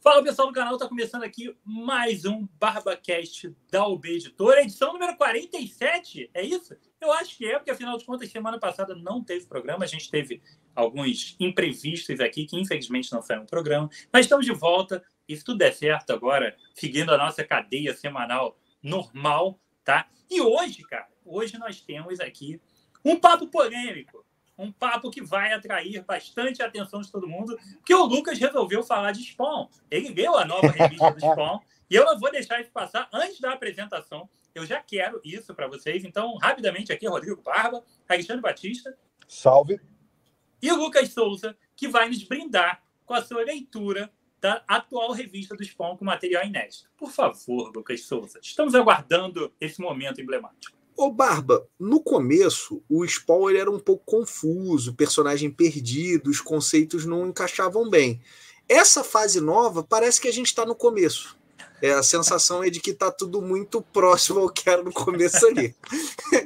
Fala, pessoal do canal, tá começando aqui mais um BarbaCast da UB Editora, edição número 47, é isso? Eu acho que é, porque afinal de contas, semana passada não teve programa, a gente teve alguns imprevistos aqui, que infelizmente não foi um programa, mas estamos de volta, e se tudo der certo agora, seguindo a nossa cadeia semanal normal, tá? E hoje, cara, hoje nós temos aqui um papo polêmico, um papo que vai atrair bastante a atenção de todo mundo, porque o Lucas resolveu falar de Spawn. Ele leu a nova revista do Spawn, e eu não vou deixar isso passar antes da apresentação. Eu já quero isso para vocês. Então, rapidamente aqui, Rodrigo Barba, Alexandre Batista. Salve. E o Lucas Souza, que vai nos brindar com a sua leitura da atual revista do Spawn com material inédito. Por favor, Lucas Souza, estamos aguardando esse momento emblemático. Ô, Barba, no começo, o Spawn ele era um pouco confuso, personagem perdido, os conceitos não encaixavam bem. Essa fase nova parece que a gente está no começo. A sensação é de que está tudo muito próximo ao que era no começo ali.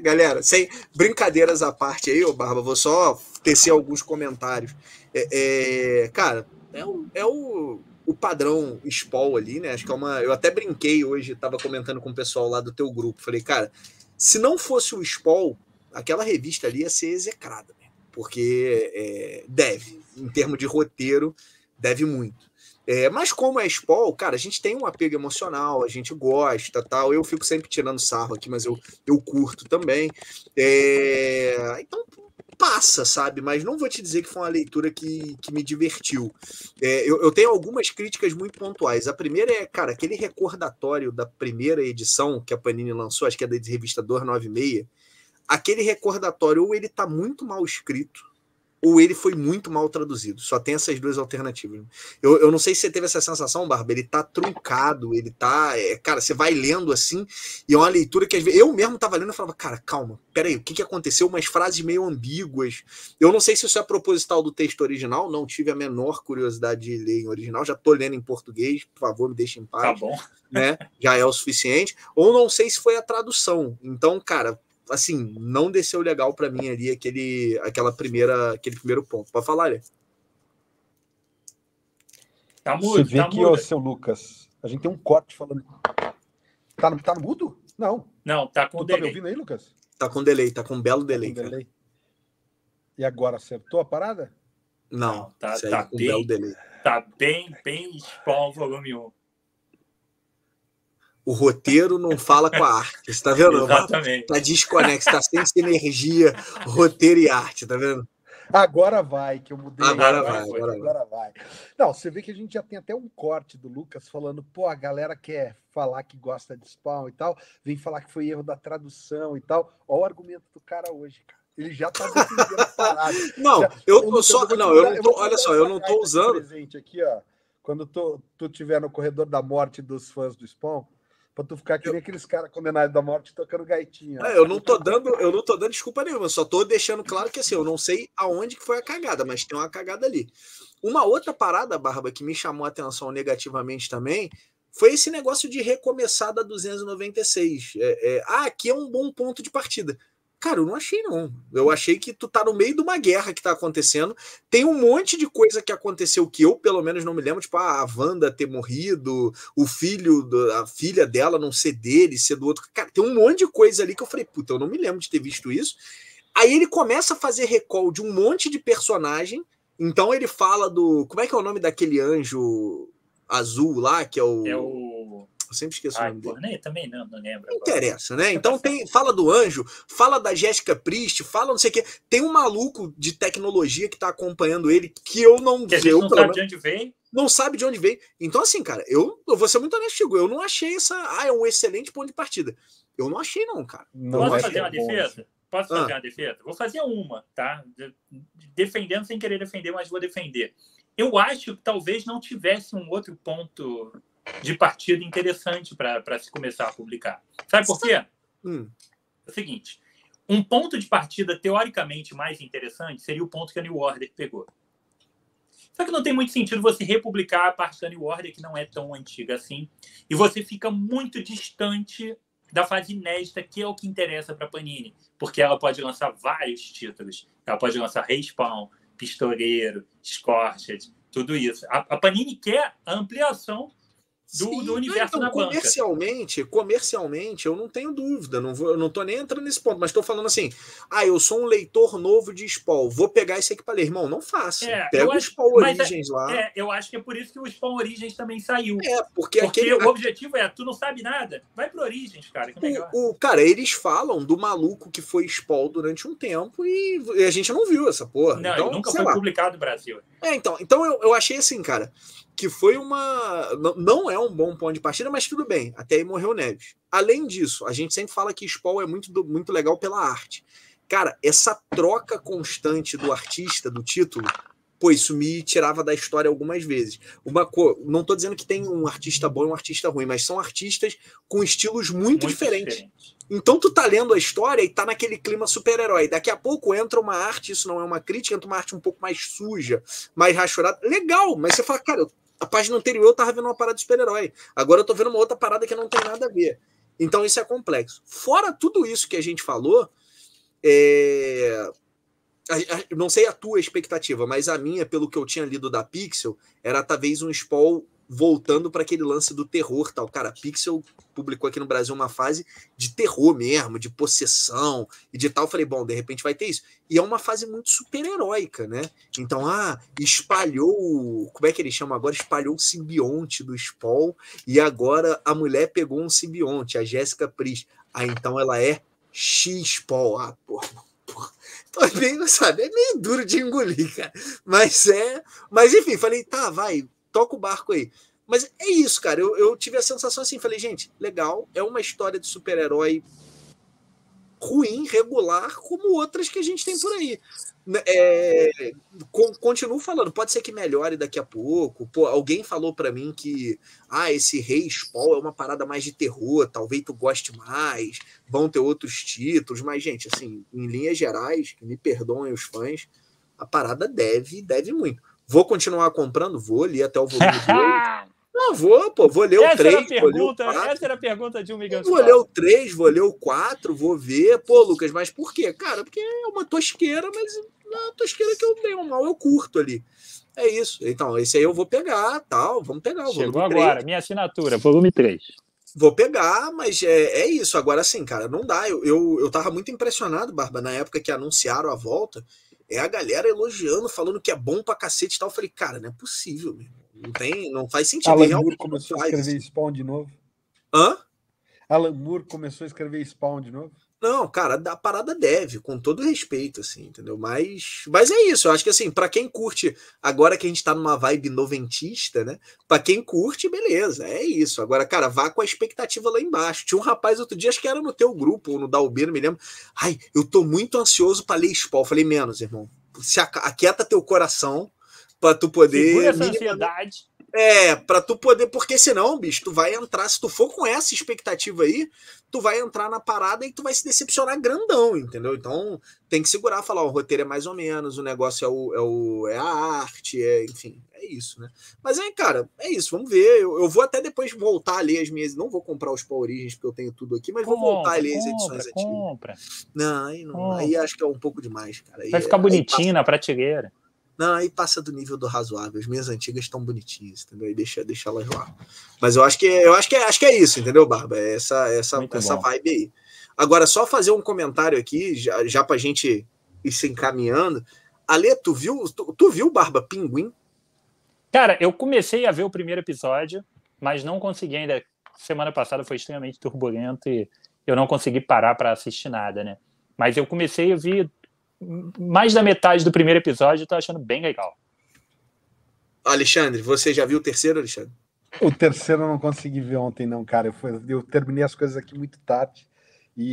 Galera, sem brincadeiras à parte aí, ô Barba, vou só tecer alguns comentários. Cara, é o padrão Spawn ali, né? Acho que é uma... Eu até brinquei hoje, estava comentando com o pessoal lá do teu grupo. Falei, cara, se não fosse o Spawn, aquela revista ali ia ser execrada, né? Porque deve, em termos de roteiro, deve muito. Mas como é Spawn, cara, a gente tem um apego emocional, a gente gosta, tal. Eu fico sempre tirando sarro aqui, mas eu curto também. Então passa, sabe? Mas não vou te dizer que foi uma leitura que me divertiu. Eu tenho algumas críticas muito pontuais. A primeira é, cara, aquele recordatório da primeira edição que a Panini lançou, acho que é da revista 296, aquele recordatório ou ele tá muito mal escrito, ou ele foi muito mal traduzido. Só tem essas duas alternativas. Eu não sei se você teve essa sensação, Barba. Ele tá truncado, ele tá... cara, você vai lendo assim, e é uma leitura que às vezes... Eu mesmo tava lendo e falava, cara, calma, peraí, o que aconteceu? Umas frases meio ambíguas. Eu não sei se isso é proposital do texto original, não tive a menor curiosidade de ler em original, já tô lendo em português, por favor, me deixe em paz. Tá bom. Né? Já é o suficiente. Ou não sei se foi a tradução. Então, cara... assim, não desceu legal para mim ali aquele primeiro ponto. Pode falar, Lê? Tá mudo, você vê tá que, ô, seu Lucas, a gente tem um corte falando... Tá no mudo? Não. Não, tá com delay. Tá me ouvindo aí, Lucas? Tá com delay, tá com um belo delay, delay. E agora, acertou a parada? Não, tá com bem, belo delay. Tá bem Spawn volume 1. O roteiro não fala com a arte, você tá vendo? Exatamente. Tá desconexo, tá sem sinergia, roteiro e arte, tá vendo? Agora vai, que eu mudei. Agora vai. Não, você vê que a gente já tem até um corte do Lucas falando, pô, a galera quer falar que gosta de Spawn e tal, vem falar que foi erro da tradução e tal. Olha o argumento do cara hoje, cara. Ele já tá defendendo a parada. Não, já, eu não tô, olha só, eu não tô usando. Presente aqui, ó, quando tu tiver no corredor da morte dos fãs do Spawn, pra tu ficar que nem aqueles caras condenados da morte tocando gaitinha. Eu não tô dando desculpa nenhuma, eu só tô deixando claro que assim, eu não sei aonde que foi a cagada, mas tem uma cagada ali. Uma outra parada, Barba, que me chamou a atenção negativamente também, foi esse negócio de recomeçar da 296. Aqui é um bom ponto de partida. Cara, eu não achei, não. Eu achei que tu tá no meio de uma guerra que tá acontecendo. Tem um monte de coisa que aconteceu que eu, pelo menos, não me lembro. Tipo, a Wanda ter morrido, o filho, a filha dela não ser dele, ser do outro. Cara, tem um monte de coisa ali que eu falei, puta, eu não me lembro de ter visto isso. Aí ele começa a fazer recall de um monte de personagem. Então ele fala do... Como é que é o nome daquele anjo azul lá, que é o... Eu sempre esqueço o nome dele. Também não lembro. Não interessa, né? Então fala do anjo, fala da Jéssica Priest, fala não sei o quê. Tem um maluco de tecnologia que tá acompanhando ele que eu não... Que a gente não sabe de onde vem. Não sabe de onde vem. Então, assim, cara, eu vou ser muito honesto, eu não achei essa... é um excelente ponto de partida. Eu não achei, não, cara. Posso fazer uma defesa? Posso fazer uma defesa? Vou fazer uma, tá? Defendendo sem querer defender, mas vou defender. Eu acho que talvez não tivesse um outro ponto de partida interessante para se começar a publicar. Sabe por quê? É o seguinte, um ponto de partida teoricamente mais interessante seria o ponto que a New Order pegou. Só que não tem muito sentido você republicar a parte da New Order, que não é tão antiga assim, e você fica muito distante da fase inédita, que é o que interessa para a Panini, porque ela pode lançar vários títulos. Ela pode lançar Respawn, Pistoleiro, Scorched, tudo isso. A Panini quer a ampliação do universo na banca. Comercialmente, eu não tenho dúvida, eu não tô nem entrando nesse ponto, mas estou falando assim, eu sou um leitor novo de Spawn, vou pegar esse aqui para ler. Irmão, não faça. Pega o Spawn Origins lá. Eu acho que é por isso que o Spawn Origins também saiu. Porque o objetivo tu não sabe nada, vai pro Origins, cara. Que melhor. Cara, eles falam do maluco que foi Spawn durante um tempo e a gente não viu essa porra. Não, então, nunca foi publicado no Brasil. Então eu achei assim, cara, que foi não é um bom ponto de partida, mas tudo bem, até aí morreu o Neves. Além disso, a gente sempre fala que Spawn é muito legal pela arte. Cara, essa troca constante do artista, do título, isso me tirava da história algumas vezes. Não tô dizendo que tem um artista bom e um artista ruim, mas são artistas com estilos muito diferentes. Então tu tá lendo a história e tá naquele clima super-herói. Daqui a pouco entra uma arte, isso não é uma crítica, entra uma arte um pouco mais suja, mais rachorada. Legal, mas você fala, cara, a página anterior eu tava vendo uma parada de super-herói. Agora eu tô vendo uma outra parada que não tem nada a ver. Então isso é complexo. Fora tudo isso que a gente falou, não sei a tua expectativa, mas a minha, pelo que eu tinha lido da Pixel, era talvez um Spawn voltando para aquele lance do terror tal. Cara, a Pixel publicou aqui no Brasil uma fase de terror mesmo, de possessão e de tal. Eu falei, bom, de repente vai ter isso. E é uma fase muito super-heróica, né? Então, espalhou, como é que eles chamam agora? Espalhou o simbionte do Spawn e agora a mulher pegou um simbionte, a Jéssica Priest. Então ela é X-Spawn. Porra. Então, sabe, é meio duro de engolir, cara. Mas enfim, falei, tá, vai, toca o barco aí. Mas é isso, cara. Eu tive a sensação assim, falei, gente, legal, é uma história de super-herói ruim, regular, como outras que a gente tem por aí. Continuo falando, pode ser que melhore daqui a pouco. Alguém falou para mim que esse Rei Spawn é uma parada mais de terror, talvez tu goste mais, vão ter outros títulos, mas, gente, assim, em linhas gerais, que me perdoem os fãs, a parada deve muito. Vou continuar comprando? Vou ler até o volume 2. Não, vou ler o 3. Essa era a pergunta de 1 milhão de Vou ler o 3, vou ler o 4, vou ver. Lucas, mas por quê? Cara, porque é uma tosqueira, mas é uma tosqueira que eu tenho mal, eu curto ali. É isso. Então, esse aí eu vou pegar, tal, vamos pegar. Chegou agora, minha assinatura, volume 3. Vou pegar, mas é isso. Agora sim, cara, não dá. Eu tava muito impressionado, Barba, na época que anunciaram a volta, a galera elogiando, falando que é bom pra cacete e tal. Eu falei, cara, não é possível, meu. Não faz sentido. Alan Moore começou a escrever Spawn de novo. Hã? Alan Moore começou a escrever Spawn de novo. Não, cara, a parada deve, com todo respeito, assim, entendeu? Mas é isso, eu acho que assim, pra quem curte, agora que a gente tá numa vibe noventista, né? Pra quem curte, beleza, é isso. Agora, cara, vá com a expectativa lá embaixo. Tinha um rapaz outro dia, acho que era no teu grupo, ou no Dalbeiro, não me lembro. Ai, eu tô muito ansioso pra ler Spawn. Eu falei, menos, irmão. Se aquieta teu coração pra tu poder... Segura essa ansiedade. Pra tu poder, porque senão, bicho, tu vai entrar, se tu for com essa expectativa aí, tu vai entrar na parada e tu vai se decepcionar grandão, entendeu? Então, tem que segurar, falar, o roteiro é mais ou menos, o negócio é a arte, enfim, é isso, né? Mas aí, cara, é isso, vamos ver, eu vou até depois voltar a ler as minhas, não vou comprar os Power Origins, porque eu tenho tudo aqui, mas vou voltar a ler as edições antigas. Não, aí acho que é um pouco demais, cara. Vai ficar bonitinho na prateleira. Não, aí passa do nível do razoável. As minhas antigas estão bonitinhas, entendeu? E deixa elas lá. Mas eu acho que é isso, entendeu, Barba? Essa vibe aí. Agora, só fazer um comentário aqui, já pra gente ir se encaminhando. Ale, tu viu, Barba, Pinguim? Cara, eu comecei a ver o primeiro episódio, mas não consegui ainda. Semana passada foi extremamente turbulento e eu não consegui parar para assistir nada, né? Mas eu comecei a ver mais da metade do primeiro episódio, eu tô achando bem legal. Alexandre, você já viu o terceiro, Alexandre? O terceiro eu não consegui ver ontem, não, cara. Eu terminei as coisas aqui muito tarde.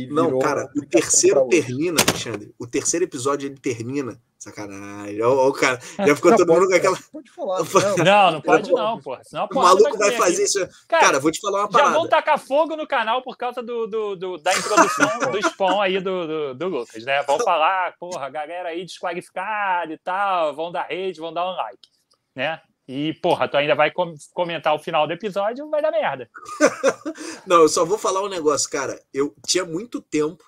Não, cara, o terceiro termina, Alexandre. O terceiro episódio ele termina. Sacanagem. Ó, o cara, já ficou todo mundo com aquela. Pode falar. Não pode não, porra. Senão o maluco vai fazer isso. Cara, vou te falar uma parada. Já vão tacar fogo no canal por causa da introdução do Spawn aí do Lucas, né? Vão falar, porra, a galera aí desqualificada e tal, vão dar hate, vão dar um like, né? E, porra, tu ainda vai comentar o final do episódio, vai dar merda. Não, eu só vou falar um negócio, cara. Eu tinha muito tempo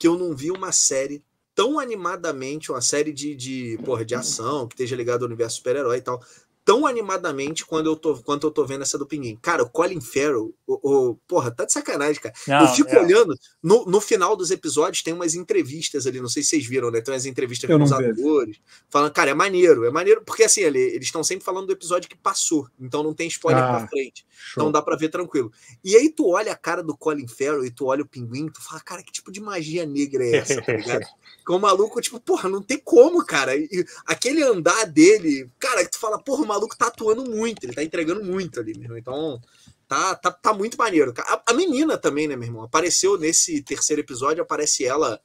que eu não vi uma série tão animadamente uma série de ação, que esteja ligada ao universo super-herói e tal, tão animadamente quanto eu tô vendo essa do Pinguim. Cara, o Colin Farrell, porra, tá de sacanagem, cara. Não, eu fico olhando, no final dos episódios tem umas entrevistas ali, não sei se vocês viram, né? Tem umas entrevistas com os atores, falando, cara, é maneiro, porque assim, eles estão sempre falando do episódio que passou, então não tem spoiler pra frente, show. então dá pra ver tranquilo. E aí tu olha a cara do Colin Farrell e tu olha o Pinguim, tu fala, cara, que tipo de magia negra é essa, tá ligado? Que o maluco, tipo, porra, não tem como, cara. E aquele andar dele, cara, que tu fala, porra, o maluco tá atuando muito, ele tá entregando muito ali, meu irmão. Então, tá muito maneiro. A menina também, né, meu irmão? Apareceu nesse terceiro episódio, aparece ela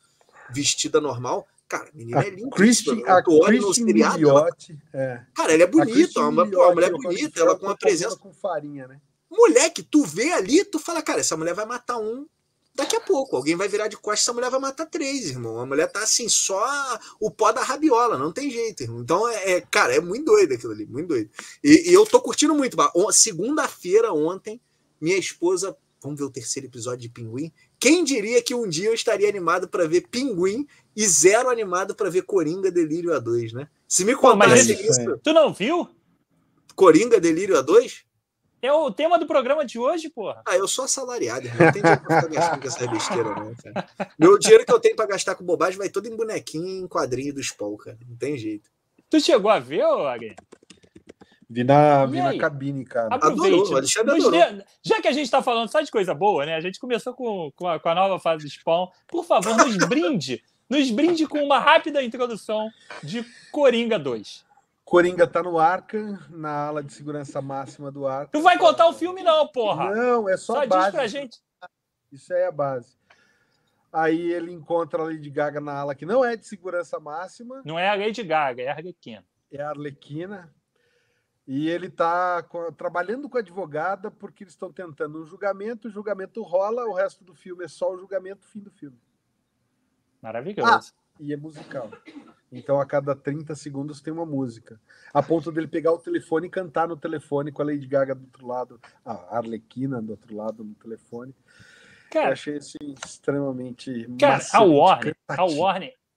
vestida normal. Cara, a menina é lindíssima. A Christian Milioti. Cara, ela é bonita, uma mulher bonita, ela com uma presença. Com farinha, né? Moleque, tu vê ali, tu fala, cara, essa mulher vai matar um. Daqui a pouco, alguém vai virar de costas, essa mulher vai matar 3, irmão. A mulher tá assim, só o pó da rabiola, não tem jeito, irmão. Então, cara, é muito doido aquilo ali, muito doido. E eu tô curtindo muito. Segunda-feira, ontem, minha esposa... Vamos ver o terceiro episódio de Pinguim? Quem diria que um dia eu estaria animado para ver Pinguim e 0 animado para ver Coringa Delírio A2, né? Se me contasse isso... Tu não viu? Coringa Delírio A2? É o tema do programa de hoje, porra. Eu sou assalariado, irmão. Não tem dinheiro pra ficar gastando com essa besteira, não, cara. Meu dinheiro que eu tenho pra gastar com bobagem vai todo em bonequinho e em quadrinho do Spawn, cara. Não tem jeito. Tu chegou a ver, Agui? Vi na cabine, cara. Aproveite. Já que a gente tá falando só de coisa boa, né? A gente começou com a nova fase do Spawn. Por favor, nos brinde com uma rápida introdução de Coringa 2. Coringa tá no Arkham, na ala de segurança máxima do Arkham. Tu vai contar o filme não, porra. Não, é só a base. Diz pra gente. Isso aí é a base. Aí ele encontra a Lady Gaga na ala que não é de segurança máxima. Não é a Lady Gaga, é a Arlequina. É a Arlequina. E ele tá trabalhando com a advogada porque eles estão tentando um julgamento, o julgamento rola, o resto do filme é só o julgamento, fim do filme. Maravilhoso. E é musical. Então, a cada 30 segundos tem uma música. A ponto dele pegar o telefone e cantar no telefone com a Lady Gaga do outro lado, a Arlequina do outro lado no telefone. Cara, eu achei isso extremamente maçante.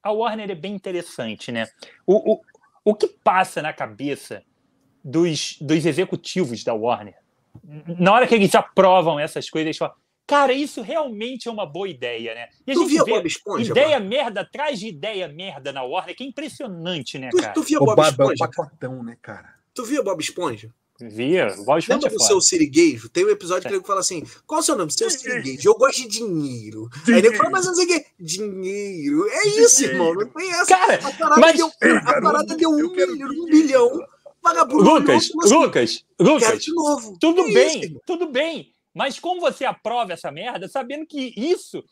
A Warner é bem interessante, né? O que passa na cabeça dos executivos da Warner? Na hora que eles aprovam essas coisas, eles falam, cara, isso realmente é uma boa ideia, né? E a gente vê Bob Esponja, ideia merda atrás de ideia merda na Warner, que é impressionante, né, cara? Tu via Bob Esponja? É um pacotão, né, cara? Tu via Bob Esponja? Via. Bob Esponja. Lembra do seu siriguejo? Tem um episódio que ele fala assim, qual é o seu nome? Seu siriguejo. Eu gosto de dinheiro. Aí ele fala, mas não sei o que. Dinheiro. É isso, irmão. Não tem essa. Cara, a parada deu 1 bilhão. Vagabundo. Lucas. De novo. Tudo bem. Mas como você aprova essa merda, sabendo que isso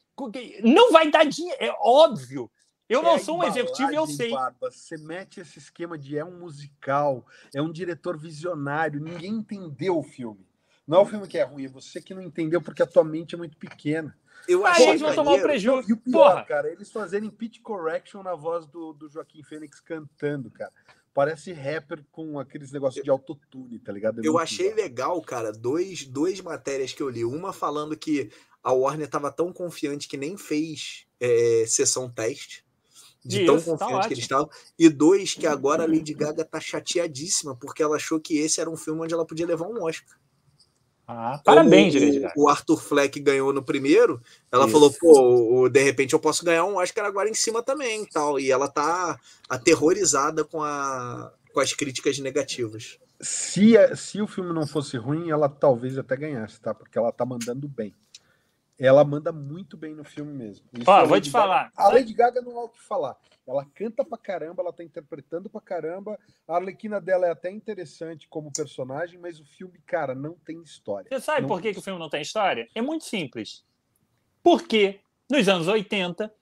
não vai dar dinheiro, é óbvio. Eu não sou um executivo e eu sei. Barba. Você mete esse esquema de um musical, é um diretor visionário, ninguém entendeu o filme. Não é o filme que é ruim, é você que não entendeu porque a tua mente é muito pequena. Eu achei eles vão tomar um prejuízo. E o pior, cara, eles fazerem pitch correction na voz do Joaquim Fênix cantando, cara. Parece rapper com aqueles negócios de autotune, tá ligado? Eu achei legal, cara, duas matérias que eu li. Uma falando que a Warner estava tão confiante que nem fez sessão teste, de tão confiante que eles estavam. E 2, que agora a Lady Gaga tá chateadíssima, porque ela achou que esse era um filme onde ela podia levar um Oscar. Parabéns, Lady Gaga. O Arthur Fleck ganhou no primeiro, ela falou, de repente eu posso ganhar um Oscar agora em cima também, tal. E ela tá aterrorizada com as críticas negativas. Se o filme não fosse ruim, ela talvez até ganhasse, tá? Porque ela tá mandando bem. Ela manda muito bem no filme mesmo. Vou te falar. A Lady Gaga não há o que falar. Ela canta pra caramba, ela tá interpretando pra caramba. A Arlequina dela é até interessante como personagem, mas o filme, cara, não tem história. Você sabe por que o filme não tem história? É muito simples. Porque, nos anos 80,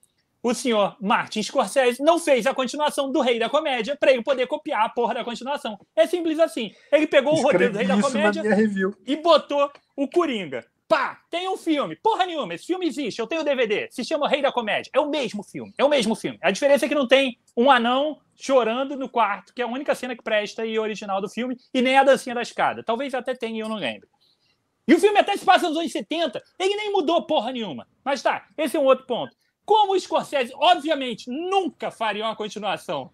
o senhor Martin Scorsese não fez a continuação do Rei da Comédia para ele poder copiar a porra da continuação. É simples assim. Ele pegou o roteiro do Rei da Comédia e botou o Coringa. Pá, tem um filme. Porra nenhuma, esse filme existe, eu tenho o DVD. Se chama Rei da Comédia. É o mesmo filme. A diferença é que não tem um anão chorando no quarto, que é a única cena que presta e original do filme, e nem a dancinha da escada. Talvez até tenha e eu não lembro. E o filme até se passa nos anos 70. Ele nem mudou porra nenhuma. Mas tá, esse é um outro ponto. Como o Scorsese, obviamente, nunca faria uma continuação.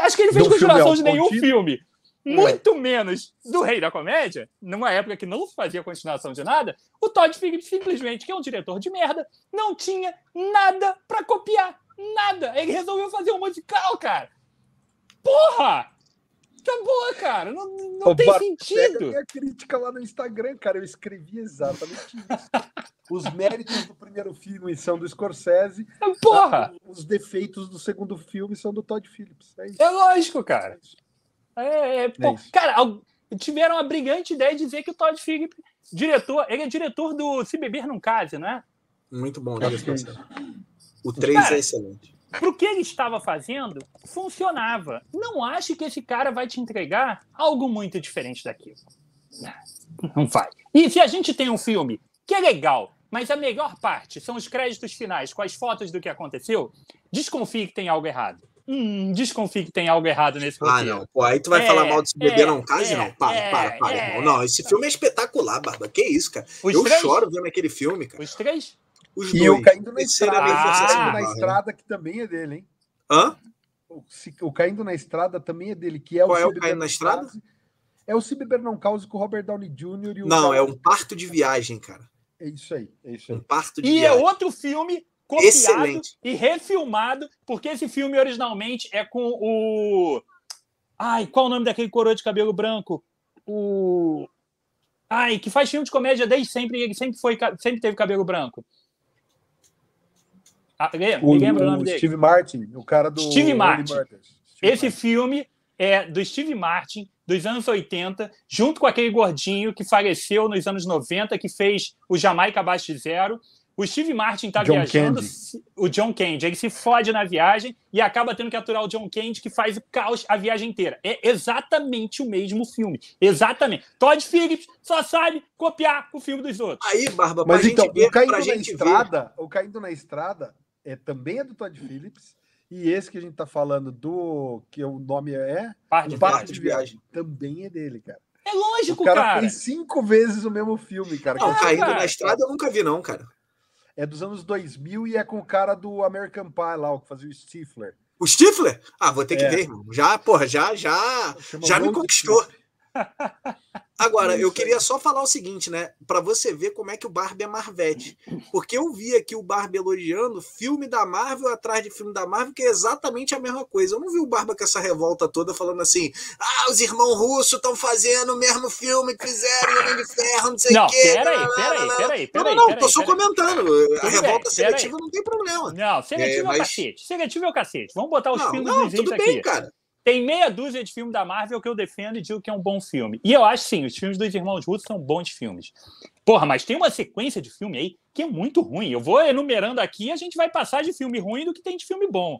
Acho que ele fez Do filme continuação de nenhum contínuo? filme. Muito menos do Rei da Comédia, numa época que não se fazia continuação de nada. O Todd Phillips, simplesmente, que é um diretor de merda, não tinha nada pra copiar. Nada. Ele resolveu fazer um musical, cara. Porra! Acabou, cara. Não tem sentido. Pega minha crítica lá no Instagram, cara. Eu escrevi exatamente isso. Os méritos do primeiro filme são do Scorsese. Porra! Os defeitos do segundo filme são do Todd Phillips. É isso. É lógico, cara. Pô, isso. cara, tiveram a brilhante ideia de dizer que o Todd Phillips, ele é diretor do Se Beber Não Case, não é? Muito bom, É né? isso. O 3 Cara, é excelente. Pro que ele estava fazendo, funcionava. Não acho que esse cara vai te entregar algo muito diferente daquilo. Não vai. E se a gente tem um filme que é legal, mas a melhor parte são os créditos finais com as fotos do que aconteceu, desconfie que tem algo errado. Desconfie que tem algo errado nesse roteiro. Não. Pô, aí tu vai falar mal de Se Beber Não Case? Não, para, irmão. Não, esse filme é espetacular, Barba. Que isso, cara? Eu choro vendo aquele filme, cara. Os três? Os E dois. o Caindo na Terceiro é Estrada. meio forçação de Na barra, né? Estrada, que também é dele, hein? Hã? O Caindo na Estrada também é dele, que é Qual o é o Se Beber Caindo na Não Estrada? Case. É o Se Beber Não Cause com o Robert Downey Jr. e o Não, é um parto de viagem, cara. É isso aí, é isso Um aí. parto de E viagem. é outro filme copiado Excelente. e refilmado, porque esse filme originalmente é com o... Ai, qual o nome daquele coroa de cabelo branco? Ai, que faz filme de comédia desde sempre, e ele sempre teve cabelo branco. Me lembra o nome dele? Steve Martin, o cara do Steve Only Martin. Murders. Esse filme é do Steve Martin, dos anos 80, junto com aquele gordinho que faleceu nos anos 90, que fez o Jamaica Abaixo de Zero. O Steve Martin tá John viajando, Candy. o John Candy, ele se fode na viagem e acaba tendo que aturar o John Candy, que faz o caos a viagem inteira. É exatamente o mesmo filme. Exatamente. Todd Phillips só sabe copiar o filme dos outros. Aí, Barba, pra Mas gente então, ver, o Caindo pra na gente ver. Estrada, o Caindo na Estrada também é do Todd Phillips. E esse que a gente tá falando que o nome é Parte O de Parto de Viagem, também é dele, cara. É lógico, O cara cara. fez 5 vezes o mesmo filme, cara. Não, Caindo cara. na Estrada eu nunca vi, não, cara. É dos anos 2000 e é com o cara do American Pie lá, o que fazia o Stifler. O Stifler? Ah, vou ter que É. ver, irmão. Já, porra, já Chama me Road conquistou. Trip. Agora, eu Isso queria só falar o seguinte, né? Pra você ver como é que o Barbie é Marvete. Porque eu vi aqui o Barbie elogiando filme da Marvel atrás de filme da Marvel, que é exatamente a mesma coisa. Eu não vi o Barba com essa revolta toda falando assim: os irmãos russos estão fazendo o mesmo filme que fizeram Homem de Ferro, não sei o quê. Peraí. Não, tô só comentando. A revolta bem, seletiva não tem problema. Não, seletivo é o cacete. Seletivo é o cacete. Vamos botar os filmes nos tudo aqui. bem, cara. Tem meia dúzia de filmes da Marvel que eu defendo e digo que é um bom filme. E eu acho, sim, os filmes dos Irmãos Russos são bons filmes. Porra, mas tem uma sequência de filme aí que é muito ruim. Eu vou enumerando aqui e a gente vai passar de filme ruim do que tem de filme bom.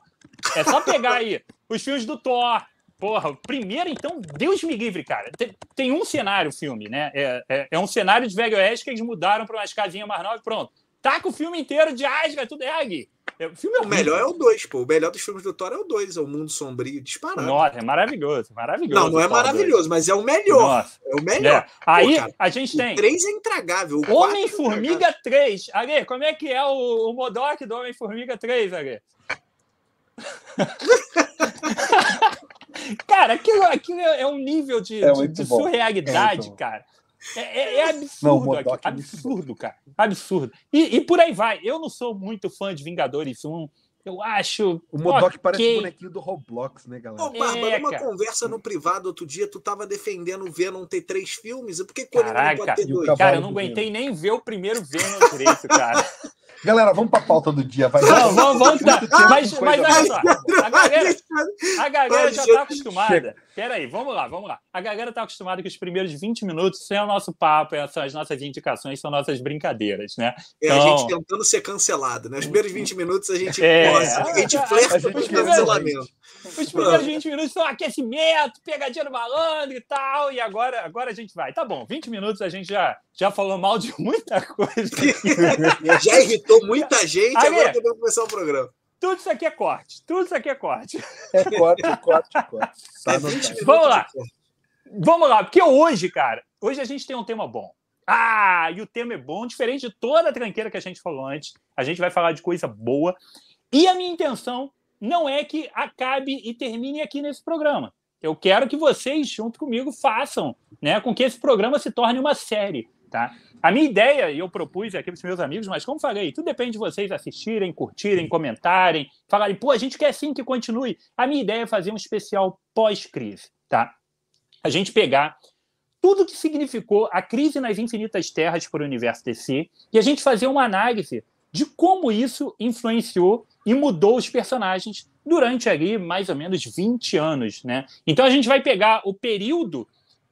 É só pegar aí os filmes do Thor. Porra, o primeiro, então, Deus me livre, cara. Tem um cenário o filme, né? É um cenário de Velho Oeste que eles mudaram para umas casinhas mais novas e pronto. Taca o filme inteiro de Asgard, tudo ali. O filme é O melhor é o 2, pô. O melhor dos filmes do Thor é o 2, é o Mundo Sombrio disparado. Nossa, é maravilhoso, maravilhoso. Não é maravilhoso, mas é o melhor. Nossa. É o melhor. Aí, cara, a gente tem... O 3 é intragável. Homem-Formiga 3. Ale, como é que é o Modok do Homem-Formiga 3, Ale? Cara, aquilo é um nível de surrealidade, cara. É absurdo, não, absurdo, cara. Absurdo. E por aí vai. Eu não sou muito fã de Vingadores 1. Eu acho. O Modok parece o bonequinho do Roblox, né, galera? Ô, Barba, numa conversa no privado outro dia, tu tava defendendo o Venom ter 3 filmes. Por que Coringa não pode ter 2? Cara, eu não aguentei nem ver o primeiro Venom direito, cara. Galera, vamos pra pauta do dia. Vai. Vamos. Mas olha só. A galera já tá acostumada. Peraí, vamos lá. A galera tá acostumada que os primeiros 20 minutos são o nosso papo, são as nossas indicações, são nossas brincadeiras, né? A gente tentando ser cancelado, né? Os primeiros 20 minutos a gente flerta com os cancelamentos. Os primeiros 20 minutos são aquecimento, pegadinha no malandro e tal, e agora a gente vai. Tá bom, 20 minutos a gente já falou mal de muita coisa. Já irritou muita gente, agora podemos começar o programa. Tudo isso aqui é corte. É corte. Tá Vamos lá, porque hoje, cara, a gente tem um tema bom. E o tema é bom, diferente de toda a tranqueira que a gente falou antes. A gente vai falar de coisa boa. E a minha intenção não é que acabe e termine aqui nesse programa. Eu quero que vocês, junto comigo, façam, né, com que esse programa se torne uma série, tá? A minha ideia, e eu propus aqui para os meus amigos, mas como falei, tudo depende de vocês assistirem, curtirem, comentarem, falarem, pô, a gente quer sim que continue. A minha ideia é fazer um especial pós-crise, tá? A gente pegar tudo que significou a crise nas Infinitas Terras para o universo DC e a gente fazer uma análise de como isso influenciou e mudou os personagens durante ali mais ou menos 20 anos, né? Então a gente vai pegar o período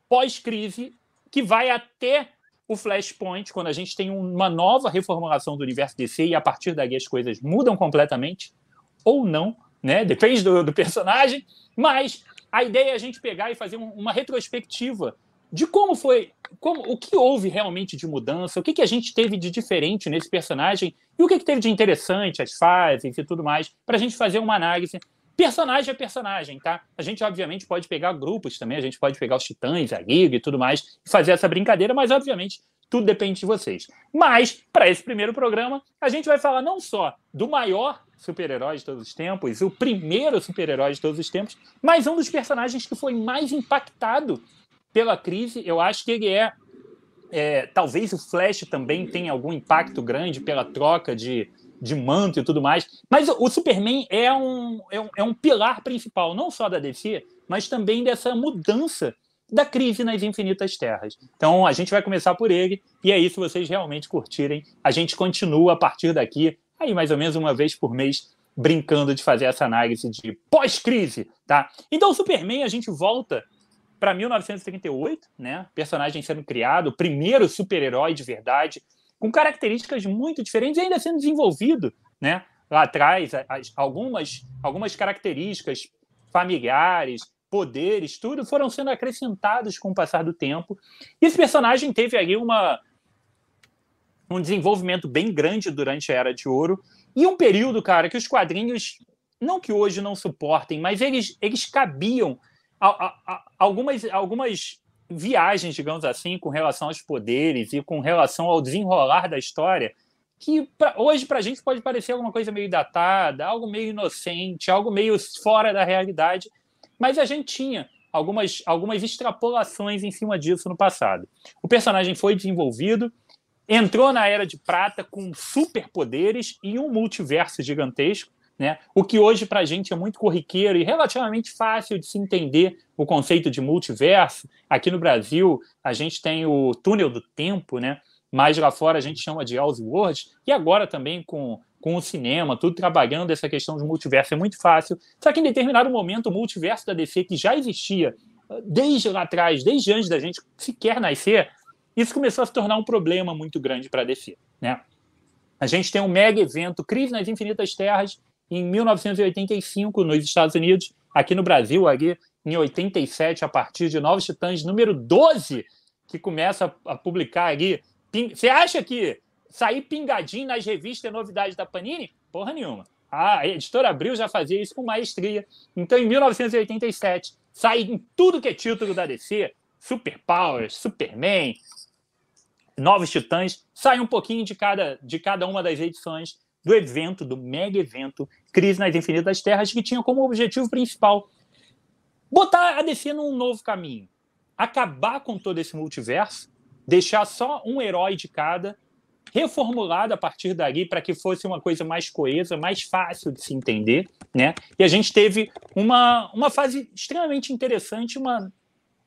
pós-crise que vai até o Flashpoint, quando a gente tem uma nova reformulação do universo DC e a partir dali as coisas mudam completamente, ou não, né? Depende do personagem, mas a ideia é a gente pegar e fazer uma retrospectiva de como foi, o que houve realmente de mudança, o que a gente teve de diferente nesse personagem e o que teve de interessante, as fases e tudo mais, para a gente fazer uma análise personagem a personagem, tá? A gente, obviamente, pode pegar grupos também, a gente pode pegar os Titãs, a Liga e tudo mais, e fazer essa brincadeira, mas, obviamente, tudo depende de vocês. Mas, para esse primeiro programa, a gente vai falar não só do maior super-herói de todos os tempos, o primeiro super-herói de todos os tempos, mas um dos personagens que foi mais impactado pela crise. Eu acho que ele talvez o Flash também tenha algum impacto grande pela troca de manto e tudo mais, mas o Superman é um pilar principal, não só da DC, mas também dessa mudança da crise nas Infinitas Terras. Então a gente vai começar por ele, e aí, se vocês realmente curtirem, a gente continua a partir daqui, aí mais ou menos uma vez por mês, brincando de fazer essa análise de pós-crise, tá? Então o Superman, a gente volta para 1938, né? Personagem sendo criado, o primeiro super-herói de verdade, com características muito diferentes e ainda sendo desenvolvido, né? Lá atrás, algumas características familiares, poderes, tudo foram sendo acrescentados com o passar do tempo. E esse personagem teve ali um desenvolvimento bem grande durante a Era de Ouro e um período, cara, que os quadrinhos, não que hoje não suportem, mas eles cabiam algumas viagens, digamos assim, com relação aos poderes e com relação ao desenrolar da história, que hoje para a gente pode parecer alguma coisa meio datada, algo meio inocente, algo meio fora da realidade, mas a gente tinha algumas extrapolações em cima disso no passado. O personagem foi desenvolvido, entrou na Era de Prata com superpoderes e um multiverso gigantesco, né? O que hoje para a gente é muito corriqueiro e relativamente fácil de se entender o conceito de multiverso. Aqui no Brasil, a gente tem o túnel do tempo, né? Mas lá fora a gente chama de Elseworlds, e agora também com o cinema, tudo trabalhando essa questão de multiverso é muito fácil. Só que em determinado momento o multiverso da DC, que já existia desde lá atrás, desde antes da gente sequer nascer, isso começou a se tornar um problema muito grande para a DC, né? A gente tem um mega evento, Crise nas Infinitas Terras, em 1985, nos Estados Unidos, aqui no Brasil, ali em 87, a partir de Novos Titãs, número 12, que começa a publicar ali. Você acha que sair pingadinho nas revistas é novidade da Panini? Porra nenhuma. A Editora Abril já fazia isso com maestria. Então, em 1987, sai em tudo que é título da DC, Superpowers, Superman, Novos Titãs, sai um pouquinho de cada uma das edições do evento, do mega evento Crise nas Infinitas Terras, que tinha como objetivo principal botar a DC num novo caminho, acabar com todo esse multiverso, deixar só um herói de cada, reformulado a partir dali para que fosse uma coisa mais coesa, mais fácil de se entender, né? E a gente teve uma fase extremamente interessante, a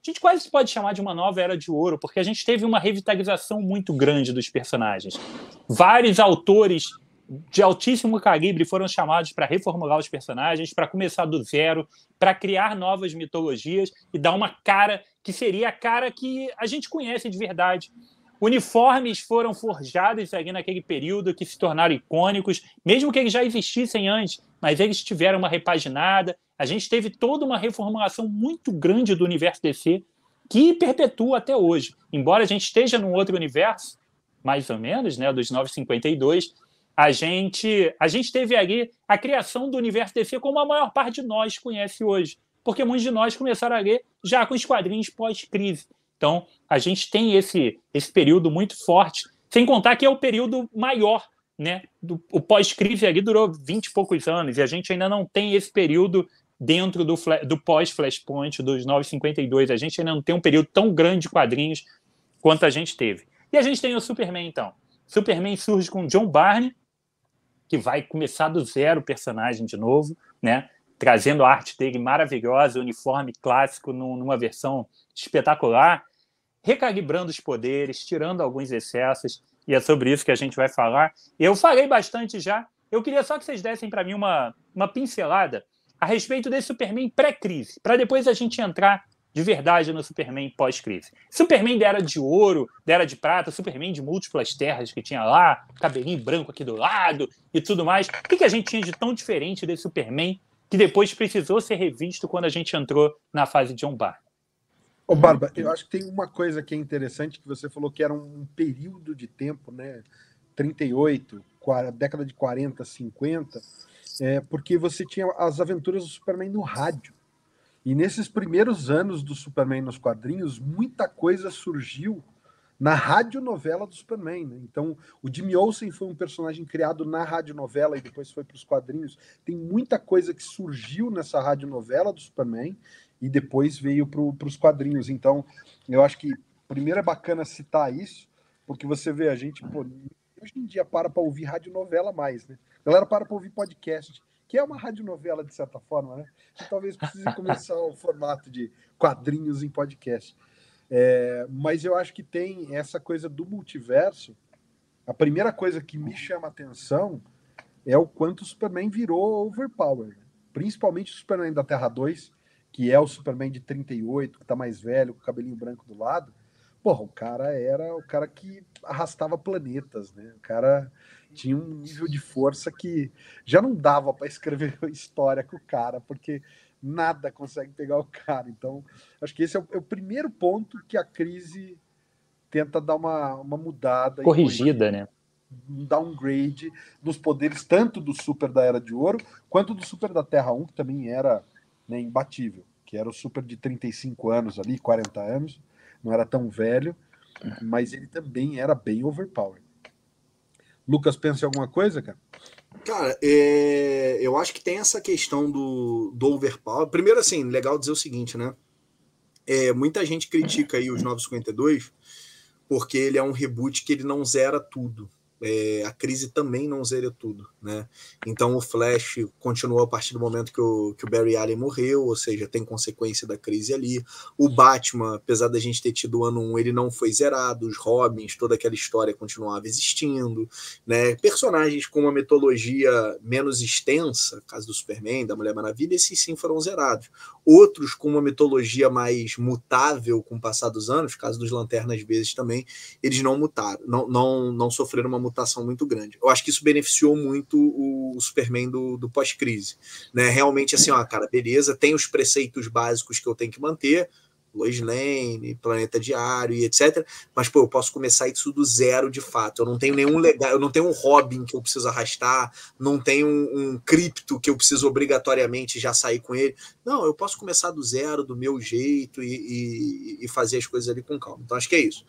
gente quase pode chamar de uma nova Era de Ouro, porque a gente teve uma revitalização muito grande dos personagens. Vários autores de altíssimo calibre foram chamados para reformular os personagens, para começar do zero, para criar novas mitologias e dar uma cara que seria a cara que a gente conhece de verdade. Uniformes foram forjados ali naquele período que se tornaram icônicos, mesmo que eles já existissem antes, mas eles tiveram uma repaginada. A gente teve toda uma reformulação muito grande do universo DC que perpetua até hoje. Embora a gente esteja num outro universo, mais ou menos, né, dos 952, a gente teve ali a criação do universo DC como a maior parte de nós conhece hoje, porque muitos de nós começaram a ler já com os quadrinhos pós-crise. Então, a gente tem esse período muito forte, sem contar que é o período maior, né? O pós-crise ali durou 20 e poucos anos, e a gente ainda não tem esse período dentro do pós-Flashpoint, dos 952. A gente ainda não tem um período tão grande de quadrinhos quanto a gente teve. E a gente tem o Superman, então. Superman surge com John Byrne, que vai começar do zero o personagem de novo, né? Trazendo a arte dele maravilhosa, o uniforme clássico numa versão espetacular, recalibrando os poderes, tirando alguns excessos, e é sobre isso que a gente vai falar. Eu falei bastante já, eu queria só que vocês dessem para mim uma pincelada a respeito desse Superman pré-crise, para depois a gente entrar de verdade no Superman pós-crise. Superman da Era de Ouro, da Era de Prata, Superman de múltiplas terras que tinha lá, cabelinho branco aqui do lado e tudo mais. O que a gente tinha de tão diferente desse Superman que depois precisou ser revisto quando a gente entrou na fase de John Byrne? Ô, Barba, eu acho que tem uma coisa que é interessante, que você falou que era um período de tempo, né? 38, década de 40, 50, porque você tinha as aventuras do Superman no rádio. E nesses primeiros anos do Superman nos quadrinhos, muita coisa surgiu na radionovela do Superman, né? Então, o Jimmy Olsen foi um personagem criado na radionovela e depois foi para os quadrinhos. Tem muita coisa que surgiu nessa radionovela do Superman e depois veio para os quadrinhos. Então, eu acho que primeiro é bacana citar isso, porque você vê, a gente, hoje em dia para ouvir radionovela mais, né? A galera para ouvir podcast, que é uma radionovela de certa forma, né? Que talvez precise começar o formato de quadrinhos em podcast. Mas eu acho que tem essa coisa do multiverso. A primeira coisa que me chama a atenção é o quanto o Superman virou overpowered. Principalmente o Superman da Terra 2, que é o Superman de 38, que tá mais velho, com o cabelinho branco do lado. Porra, o cara era o cara que arrastava planetas, né? O cara tinha um nível de força que já não dava para escrever história com o cara, porque nada consegue pegar o cara. Então, acho que esse é o primeiro ponto que a crise tenta dar uma mudada. Corrigida, né? Um downgrade dos poderes, tanto do Super da Era de Ouro, quanto do Super da Terra 1, que também era, né, imbatível, que era o Super de 35 anos ali, 40 anos, não era tão velho, mas ele também era bem overpowered. Lucas, pensa em alguma coisa, cara? Cara, eu acho que tem essa questão do overpower. Primeiro, assim, legal dizer o seguinte, né? Muita gente critica aí os 952 porque ele é um reboot que ele não zera tudo. A crise também não zera tudo, né? Então o Flash continuou a partir do momento que o Barry Allen morreu, ou seja, tem consequência da crise ali. O Batman, apesar da gente ter tido o ano 1, ele não foi zerado, os Robins, toda aquela história continuava existindo, né? Personagens com uma mitologia menos extensa, caso do Superman, da Mulher Maravilha, esses sim foram zerados. Outros com uma mitologia mais mutável com o passar dos anos, caso dos Lanternas Verdes também, eles não mutaram, não sofreram uma mutação muito grande. Eu acho que isso beneficiou muito o Superman do pós-crise, né? Realmente assim, cara, beleza, tem os preceitos básicos que eu tenho que manter, Lois Lane, Planeta Diário e etc. Mas, eu posso começar isso do zero de fato. Eu não tenho nenhum legal, eu não tenho um Robin que eu preciso arrastar, não tenho um Krypto que eu preciso obrigatoriamente já sair com ele. Não, eu posso começar do zero, do meu jeito e fazer as coisas ali com calma. Então, acho que é isso.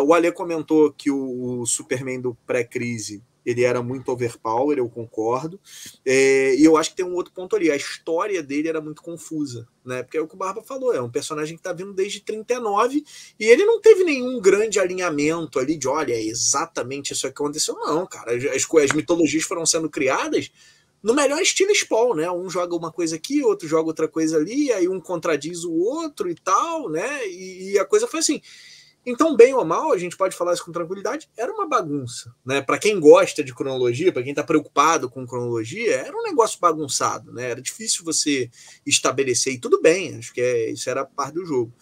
O Ale comentou que o Superman do pré-crise ele era muito overpower, eu concordo. E eu acho que tem um outro ponto ali. A história dele era muito confusa, né? Porque é o que o Barba falou, é um personagem que está vindo desde 39 e ele não teve nenhum grande alinhamento ali de, olha, é exatamente isso que aconteceu. Não, cara. As mitologias foram sendo criadas no melhor estilo Spawn, né? Um joga uma coisa aqui, outro joga outra coisa ali, aí um contradiz o outro e tal, né? E a coisa foi assim. Então, bem ou mal, a gente pode falar isso com tranquilidade, era uma bagunça, né? Para quem gosta de cronologia, para quem está preocupado com cronologia, era um negócio bagunçado, né? Era difícil você estabelecer, e tudo bem, acho que isso era parte do jogo.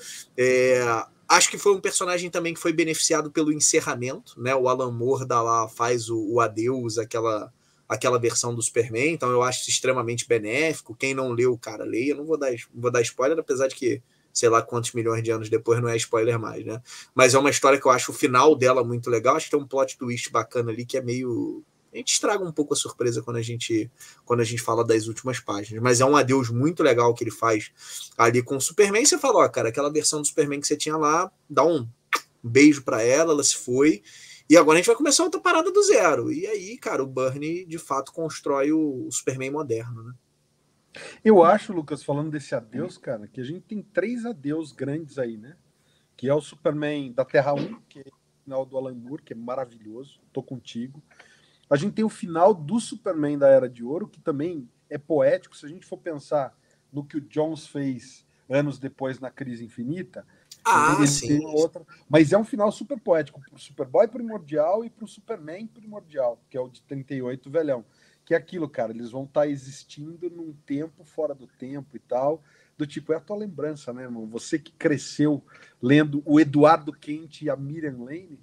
Acho que foi um personagem também que foi beneficiado pelo encerramento, né? O Alan Moore lá faz o adeus, aquela versão do Superman, então eu acho isso extremamente benéfico. Quem não leu, cara, leia. Não vou dar spoiler, apesar de que sei lá quantos milhões de anos depois não é spoiler mais, né? Mas é uma história que eu acho o final dela muito legal. Acho que tem um plot twist bacana ali que é meio A gente estraga um pouco a surpresa quando a gente fala das últimas páginas. Mas é um adeus muito legal que ele faz ali com o Superman. E você fala, ó, cara, aquela versão do Superman que você tinha lá, dá um beijo para ela se foi. E agora a gente vai começar outra parada do zero. E aí, cara, o Byrne, de fato, constrói o Superman moderno, né? Eu acho, Lucas, falando desse adeus, cara, que a gente tem 3 adeus grandes aí, né? Que é o Superman da Terra 1, que é o final do Alan Moore, que é maravilhoso, tô contigo. A gente tem o final do Superman da Era de Ouro, que também é poético. Se a gente for pensar no que o Jones fez anos depois na Crise Infinita, ele sim. tem outra. Mas é um final super poético para o Superboy primordial e para o Superman primordial, que é o de 38, velhão. Que é aquilo, cara, eles vão estar existindo num tempo fora do tempo e tal. Do tipo, é a tua lembrança, né, irmão? Você que cresceu lendo o Eduardo Kent e a Miriam Lane,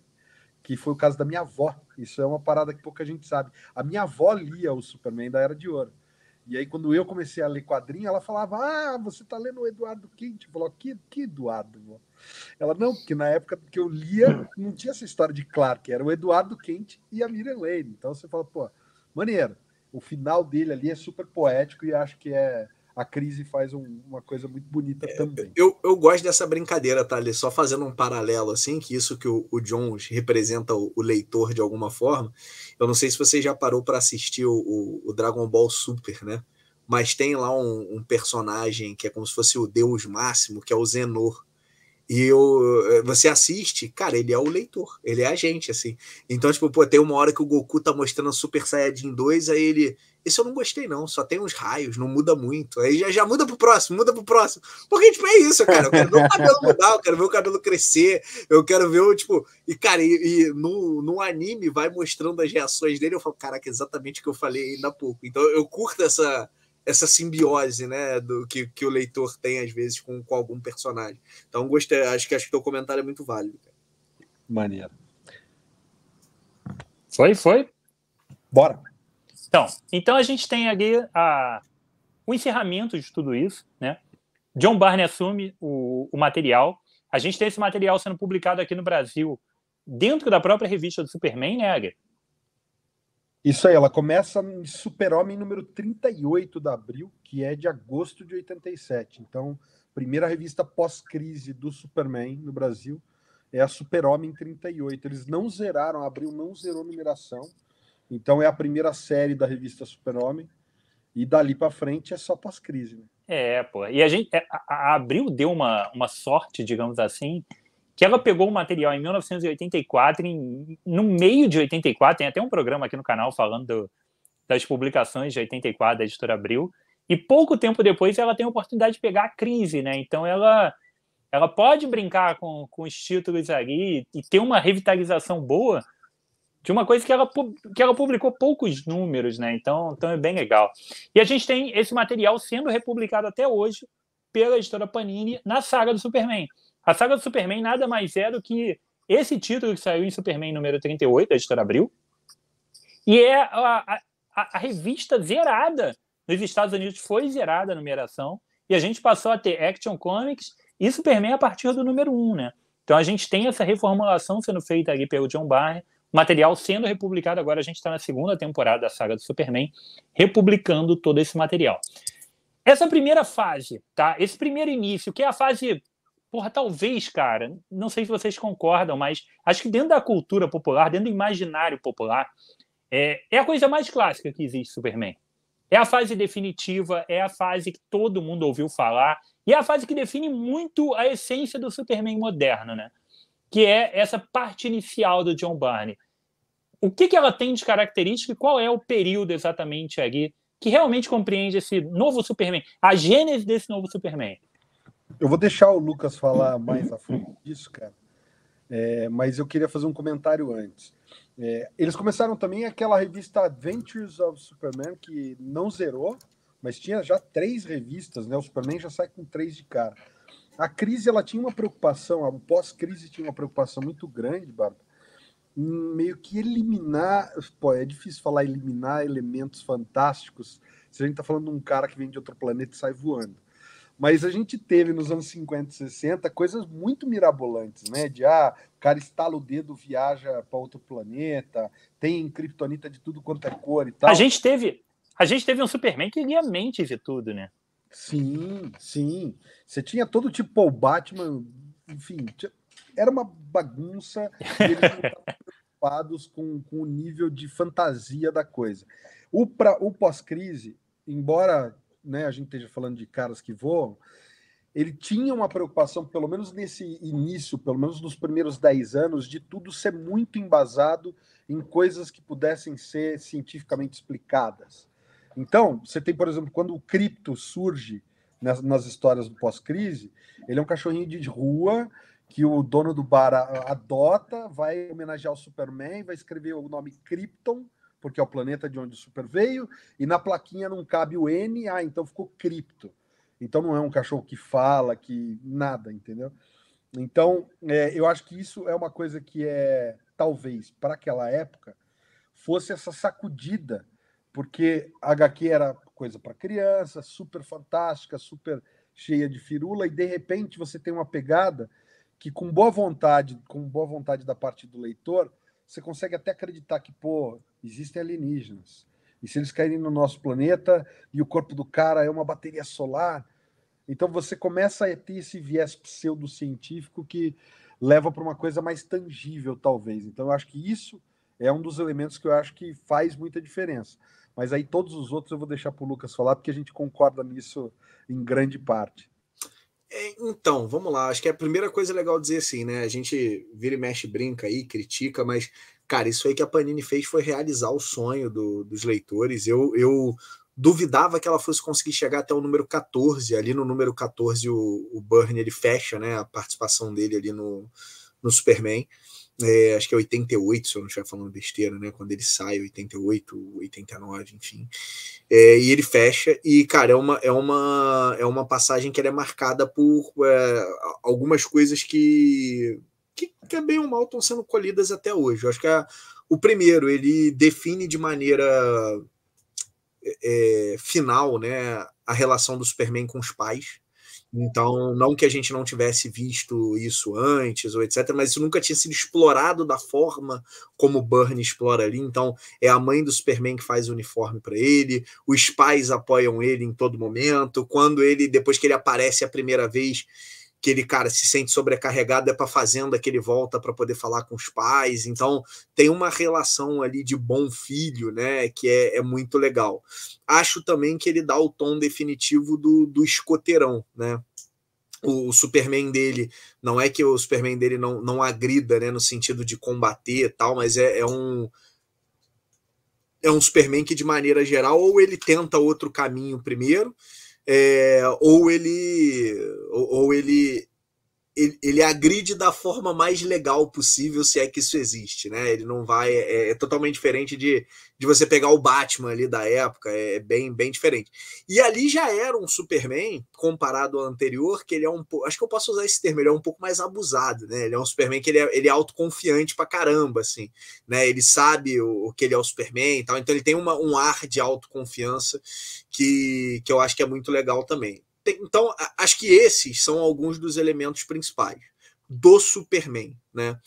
que foi o caso da minha avó. Isso é uma parada que pouca gente sabe. A minha avó lia o Superman da Era de Ouro. E aí, quando eu comecei a ler quadrinho, ela falava, você tá lendo o Eduardo Kent. Eu falava, que Eduardo? Irmão? Ela, não, porque na época que eu lia, não tinha essa história de Clark, era o Eduardo Kent e a Miriam Lane. Então você fala, pô, maneiro. O final dele ali é super poético e acho que a Crise faz uma coisa muito bonita também. Eu gosto dessa brincadeira, tá, ali, só fazendo um paralelo, assim, que isso que o Jones representa o leitor de alguma forma. Eu não sei se você já parou para assistir o Dragon Ball Super, né? Mas tem lá um personagem que é como se fosse o Deus Máximo, que é o Zenor. E você assiste, cara, ele é o leitor, ele é a gente, assim. Então, tipo, pô, tem uma hora que o Goku tá mostrando Super Saiyajin 2, aí ele... Esse eu não gostei, não, só tem uns raios, não muda muito. Aí já muda pro próximo, muda pro próximo. Porque, tipo, é isso, cara. Eu quero ver o cabelo mudar, eu quero ver o cabelo crescer, eu quero ver o, tipo... E, cara, no anime vai mostrando as reações dele, eu falo, caraca, exatamente o que eu falei ainda há pouco. Então, eu curto essa simbiose, né, do que o leitor tem às vezes com algum personagem. Então gostei, acho que teu comentário é muito válido. Maneiro. Foi? Bora. Então a gente tem ali o encerramento de tudo isso, né? John Byrne assume o material. A gente tem esse material sendo publicado aqui no Brasil dentro da própria revista do Superman, né, Aguirre? Isso aí, ela começa em Super-Homem número 38 de abril, que é de agosto de 87. Então, primeira revista pós-crise do Superman no Brasil é a Super-Homem 38. Eles não zeraram, Abril não zerou numeração. Então, é a primeira série da revista Super-Homem. E dali para frente é só pós-crise, né? Pô. E a Abril deu uma sorte, digamos assim, que ela pegou o material em 1984, no meio de 84, tem até um programa aqui no canal falando das publicações de 84 da Editora Abril, e pouco tempo depois ela tem a oportunidade de pegar a Crise, né? Então ela pode brincar com os títulos ali e ter uma revitalização boa de uma coisa que ela publicou poucos números, né? Então é bem legal. E a gente tem esse material sendo republicado até hoje pela Editora Panini na saga do Superman. A saga do Superman nada mais é do que esse título que saiu em Superman número 38, da Editora Abril, e é a revista zerada nos Estados Unidos, foi zerada a numeração, e a gente passou a ter Action Comics e Superman a partir do número 1, né? Então a gente tem essa reformulação sendo feita ali pelo John Byrne, material sendo republicado, agora a gente está na segunda temporada da saga do Superman, republicando todo esse material. Essa primeira fase, tá? Esse primeiro início, que é a fase... Porra, talvez, cara, não sei se vocês concordam, mas acho que dentro da cultura popular, dentro do imaginário popular, é a coisa mais clássica que existe Superman. É a fase definitiva, é a fase que todo mundo ouviu falar, e é a fase que define muito a essência do Superman moderno, né? Que é essa parte inicial do John Byrne. O que ela tem de característica e qual é o período exatamente ali que realmente compreende esse novo Superman, a gênese desse novo Superman? Eu vou deixar o Lucas falar mais a fundo disso, cara. Mas eu queria fazer um comentário antes. Eles começaram também aquela revista Adventures of Superman, que não zerou, mas tinha já 3 revistas, né? O Superman já sai com 3 de cara. A Crise, ela tinha uma preocupação, a pós-crise tinha uma preocupação muito grande, Bárbara, em meio que eliminar... Pô, é difícil falar eliminar elementos fantásticos se a gente tá falando de um cara que vem de outro planeta e sai voando. Mas a gente teve nos anos 50 e 60 coisas muito mirabolantes, né? O cara estala o dedo, viaja para outro planeta, tem criptonita de tudo quanto é cor e tal. A gente teve um Superman que lia mentes e tudo, né? Sim, sim. Você tinha todo tipo, o Batman, enfim, era uma bagunça e eles não estavam preocupados com o nível de fantasia da coisa. O pós-crise, embora, né, a gente esteja falando de caras que voam, ele tinha uma preocupação, pelo menos nesse início, pelo menos nos primeiros 10 anos, de tudo ser muito embasado em coisas que pudessem ser cientificamente explicadas. Então, você tem, por exemplo, quando o Krypto surge nas histórias do pós-crise, ele é um cachorrinho de rua que o dono do bar adota, vai homenagear o Superman, vai escrever o nome Krypton, porque é o planeta de onde o Super veio, e na plaquinha não cabe o N, então ficou Krypto. Então não é um cachorro que fala, que nada, entendeu? Então, eu acho que isso é uma coisa que talvez, para aquela época, fosse essa sacudida, porque a HQ era coisa para criança, super fantástica, super cheia de firula, e de repente você tem uma pegada que com boa vontade da parte do leitor, você consegue até acreditar que, pô, existem alienígenas. E se eles caírem no nosso planeta e o corpo do cara é uma bateria solar, então você começa a ter esse viés pseudocientífico que leva para uma coisa mais tangível, talvez. Então eu acho que isso é um dos elementos que eu acho que faz muita diferença. Mas aí todos os outros eu vou deixar para o Lucas falar, porque a gente concorda nisso em grande parte. Então, vamos lá. Acho que a primeira coisa legal dizer assim, né? A gente vira e mexe, brinca aí, critica, mas, cara, isso aí que a Panini fez foi realizar o sonho dos leitores. Eu duvidava que ela fosse conseguir chegar até o número 14. Ali no número 14, o Byrne, ele fecha, né, a participação dele ali no Superman. Acho que é 88, se eu não estiver falando besteira, né? Quando ele sai, 88, 89, enfim. E ele fecha, e, cara, é uma passagem que ela é marcada por algumas coisas que bem ou mal estão sendo colhidas até hoje. Eu acho que o primeiro, ele define de maneira final, né, a relação do Superman com os pais. Então, não que a gente não tivesse visto isso antes, ou etc., mas isso nunca tinha sido explorado da forma como o Byrne explora ali. Então, é a mãe do Superman que faz o uniforme para ele, os pais apoiam ele em todo momento. Quando depois que ele aparece a primeira vez, que ele, cara, se sente sobrecarregado, é para a fazenda que ele volta para poder falar com os pais. Então, tem uma relação ali de bom filho, né, que é muito legal. Acho também que ele dá o tom definitivo do escoteirão, né? O Superman dele, não é que o Superman dele não agrida, né, no sentido de combater e tal, mas é um Superman que, de maneira geral, ou ele tenta outro caminho primeiro, ou ele agride da forma mais legal possível, se é que isso existe, né? Ele não vai... É totalmente diferente de você pegar o Batman ali da época, é bem, bem diferente. E ali já era um Superman, comparado ao anterior, que ele é um pouco... Acho que eu posso usar esse termo, ele é um pouco mais abusado, né? Ele é um Superman que ele é autoconfiante pra caramba, assim, né? Ele sabe o que ele é o Superman e tal, então ele tem um ar de autoconfiança que eu acho que é muito legal também. Então, acho que esses são alguns dos elementos principais do Superman, né?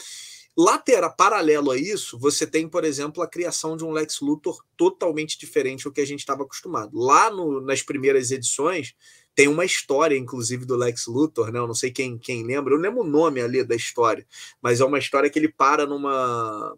Paralelo a isso, você tem, por exemplo, a criação de um Lex Luthor totalmente diferente do que a gente estava acostumado. Lá nas primeiras edições, tem uma história, inclusive, do Lex Luthor, né? Eu não sei quem lembra, eu lembro o nome ali da história, mas é uma história que ele para numa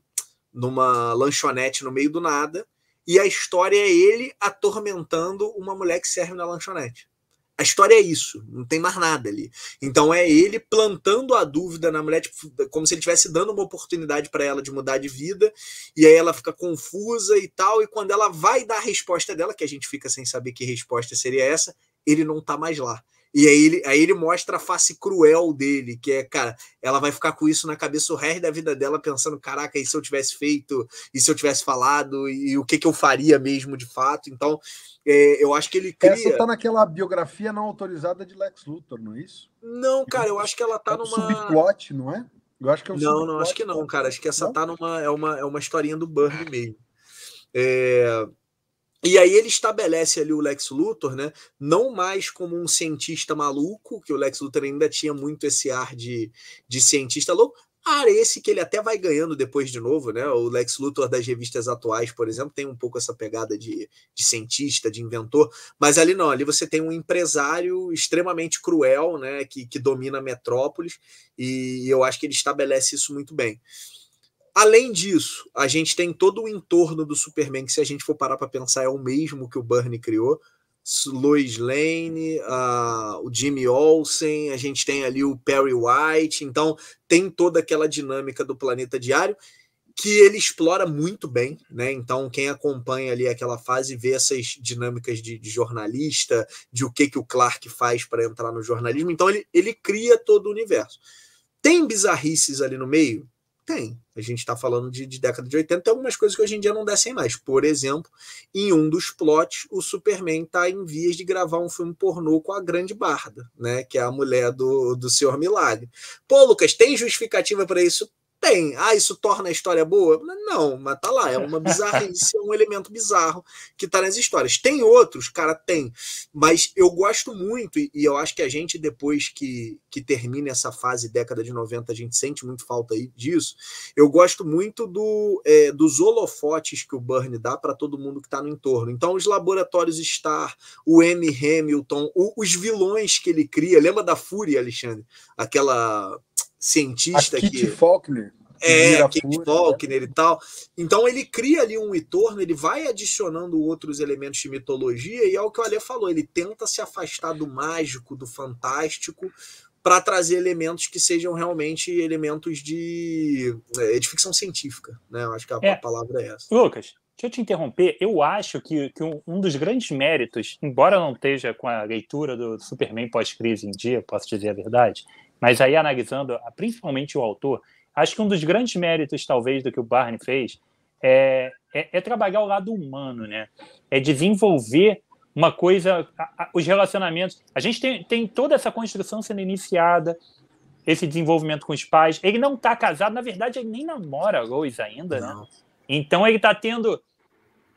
lanchonete no meio do nada, e a história é ele atormentando uma mulher que serve na lanchonete. A história é isso, não tem mais nada ali. Então é ele plantando a dúvida na mulher, tipo, como se ele estivesse dando uma oportunidade para ela de mudar de vida, e aí ela fica confusa e tal, e quando ela vai dar a resposta dela, que a gente fica sem saber que resposta seria essa, ele não tá mais lá. E aí ele mostra a face cruel dele, que é, cara, ela vai ficar com isso na cabeça o resto da vida dela, pensando, caraca, e se eu tivesse feito, e se eu tivesse falado, e o que eu faria mesmo de fato. Então, eu acho que ele cria... Essa tá naquela biografia não autorizada de Lex Luthor, não é isso? Não, cara, eu acho que ela tá numa... subplot, não é? Eu acho que é um subplot. Não, acho que não, cara. Acho que essa tá numa... É uma historinha do Byrne mesmo. E aí ele estabelece ali o Lex Luthor, né, não mais como um cientista maluco, que o Lex Luthor ainda tinha muito esse ar de cientista louco, esse que ele até vai ganhando depois de novo, né? O Lex Luthor das revistas atuais, por exemplo, tem um pouco essa pegada de cientista, de inventor, mas ali não, ali você tem um empresário extremamente cruel, né, que domina Metrópolis, e eu acho que ele estabelece isso muito bem. Além disso, a gente tem todo o entorno do Superman, que se a gente for parar para pensar, é o mesmo que o Byrne criou. Lois Lane, o Jimmy Olsen, a gente tem ali o Perry White, então tem toda aquela dinâmica do Planeta Diário que ele explora muito bem, né? Então quem acompanha ali aquela fase vê essas dinâmicas de jornalista, de o que o Clark faz para entrar no jornalismo, então ele cria todo o universo. Tem bizarrices ali no meio? Tem. A gente está falando de década de 80, tem algumas coisas que hoje em dia não descem mais. Por exemplo, em um dos plots, o Superman está em vias de gravar um filme pornô com a Grande Barda, né? Que é a mulher do Senhor Milagre. Pô, Lucas, tem justificativa para isso? Tem. Isso torna a história boa? Não, mas tá lá. É uma bizarrice, é um elemento bizarro que tá nas histórias. Tem outros, cara, tem. Mas eu gosto muito, e eu acho que a gente, depois que termina essa fase década de 90, a gente sente muito falta aí disso. Eu gosto muito dos holofotes que o Byrne dá para todo mundo que tá no entorno. Então, os laboratórios Star, o M. Hamilton, os vilões que ele cria. Lembra da Fúria, Alexandre? Aquela cientista a Kitty que... Faulkner. Kitty Faulkner e tal. Então ele cria ali um entorno, ele vai adicionando outros elementos de mitologia, e é o que o Ale falou, ele tenta se afastar do mágico, do fantástico, para trazer elementos que sejam realmente elementos de ficção científica, né? Eu acho que a palavra é essa. Lucas, deixa eu te interromper. Eu acho que um dos grandes méritos, embora não esteja com a leitura do Superman pós-crise em dia, posso dizer a verdade, mas aí analisando principalmente o autor, acho que um dos grandes méritos, talvez, do que o Byrne fez é trabalhar o lado humano, né? É desenvolver uma coisa, os relacionamentos. A gente tem toda essa construção sendo iniciada, esse desenvolvimento com os pais. Ele não está casado, na verdade, ele nem namora a Lois ainda, Não. né? Então ele está tendo...